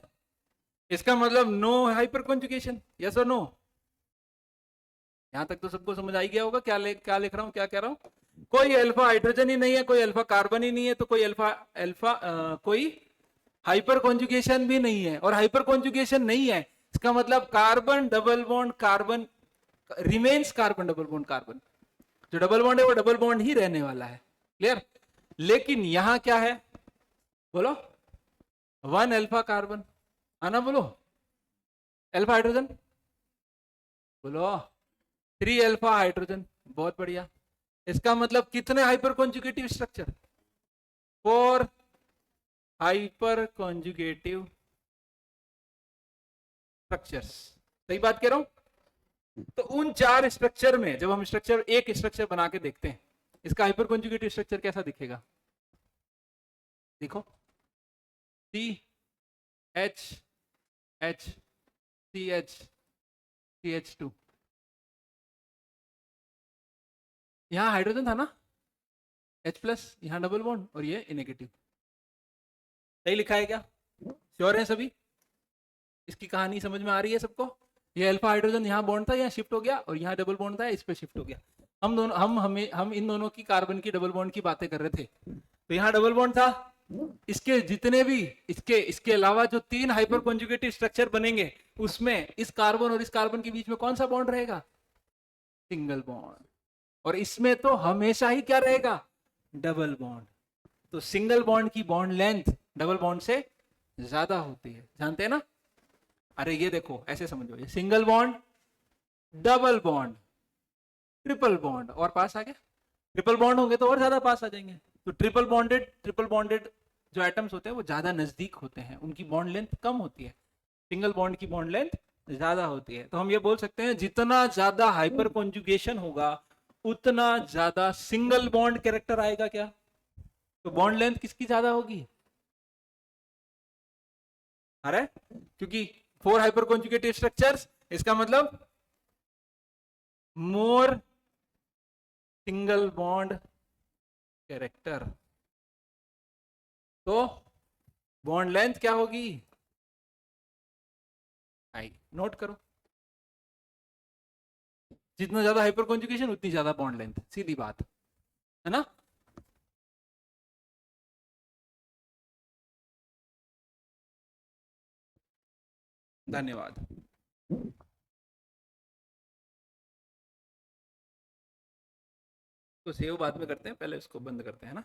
इसका मतलब नो हाइपर कॉन्जुगेशन। यस और नो? यहां तक तो सबको समझ आ ही गया होगा क्या लिख रहा हूं, क्या कह रहा हूं। कोई अल्फा हाइड्रोजन ही नहीं है, कोई अल्फा कार्बन ही नहीं है, तो कोई कोई हाइपर कॉन्जुगेशन भी नहीं है। और हाइपर कॉन्जुगेशन नहीं है, इसका मतलब carbon double bond carbon remains carbon double bond carbon. जो डबल बॉन्ड है वो डबल बॉन्ड ही रहने वाला है। क्लियर? लेकिन यहां क्या है, बोलो, 1 अल्फा कार्बन, आना बोलो, अल्फा हाइड्रोजन बोलो, 3 अल्फा हाइड्रोजन। बहुत बढ़िया, इसका मतलब कितने hyper conjugative structure? 4 hyper conjugative structures. सही बात कह रहा हूं? तो उन 4 स्ट्रक्चर में जब हम एक स्ट्रक्चर बना के देखते हैं, इसका हाइपर कॉन्जुगेटिव स्ट्रक्चर कैसा दिखेगा? देखो, C H H C H C H 2, यहां हाइड्रोजन था ना, H+, यहां डबल बॉन्ड और ये नेगेटिव। सही लिखा है क्या? श्योर है सभी? इसकी कहानी समझ में आ रही है सबको? ये अल्फा हाइड्रोजन यहाँ बॉन्ड था, यहाँ शिफ्ट हो गया, और यहाँ डबल बॉन्ड था, इस पे शिफ्ट हो गया। हम इन दोनों की कार्बन की डबल बॉन्ड की बातें कर रहे थे। तो यहाँ डबल बॉन्ड था, इसके जितने भी इसके अलावा जो 3 हाइपर कॉन्जुगेटिव स्ट्रक्चर बनेंगे, उसमें इस कार्बन और इस कार्बन के बीच में कौन सा बॉन्ड रहेगा? Single bond. और इसमें तो हमेशा ही क्या रहेगा? Double bond. तो सिंगल बॉन्ड की बॉन्ड लेंथ डबल बॉन्ड से ज्यादा होती है, जानते हैं ना? अरे ये देखो, ऐसे समझो, ये single bond, double bond, triple bond, और पास आ गया। ट्रिपल बॉन्ड होंगे तो और ज्यादा पास आ जाएंगे। तो ट्रिपल बॉन्डेड जो एटम्स होते हैं वो ज्यादा नजदीक होते हैं, उनकी बॉन्ड लेंथ कम होती है, सिंगल बॉन्ड की बॉन्ड लेंथ ज्यादा होती है। तो हम ये बोल सकते हैं, जितना ज्यादा हाइपर कॉन्जुगेशन होगा उतना ज्यादा सिंगल बॉन्ड कैरेक्टर आएगा। क्या? तो बॉन्ड लेंथ किसकी ज्यादा होगी? अरे, क्योंकि 4 हाइपर कॉन्जुगेटिव स्ट्रक्चर्स, इसका मतलब मोर सिंगल बॉन्ड कैरेक्टर। तो बॉन्ड लेंथ क्या होगी? आई नोट करो, जितना ज्यादा हाइपर कॉन्जुगेशन उतनी ज्यादा बॉन्ड लेंथ, सीधी बात है ना। धन्यवाद। तो सेव बाद में करते हैं, पहले इसको बंद करते हैं ना।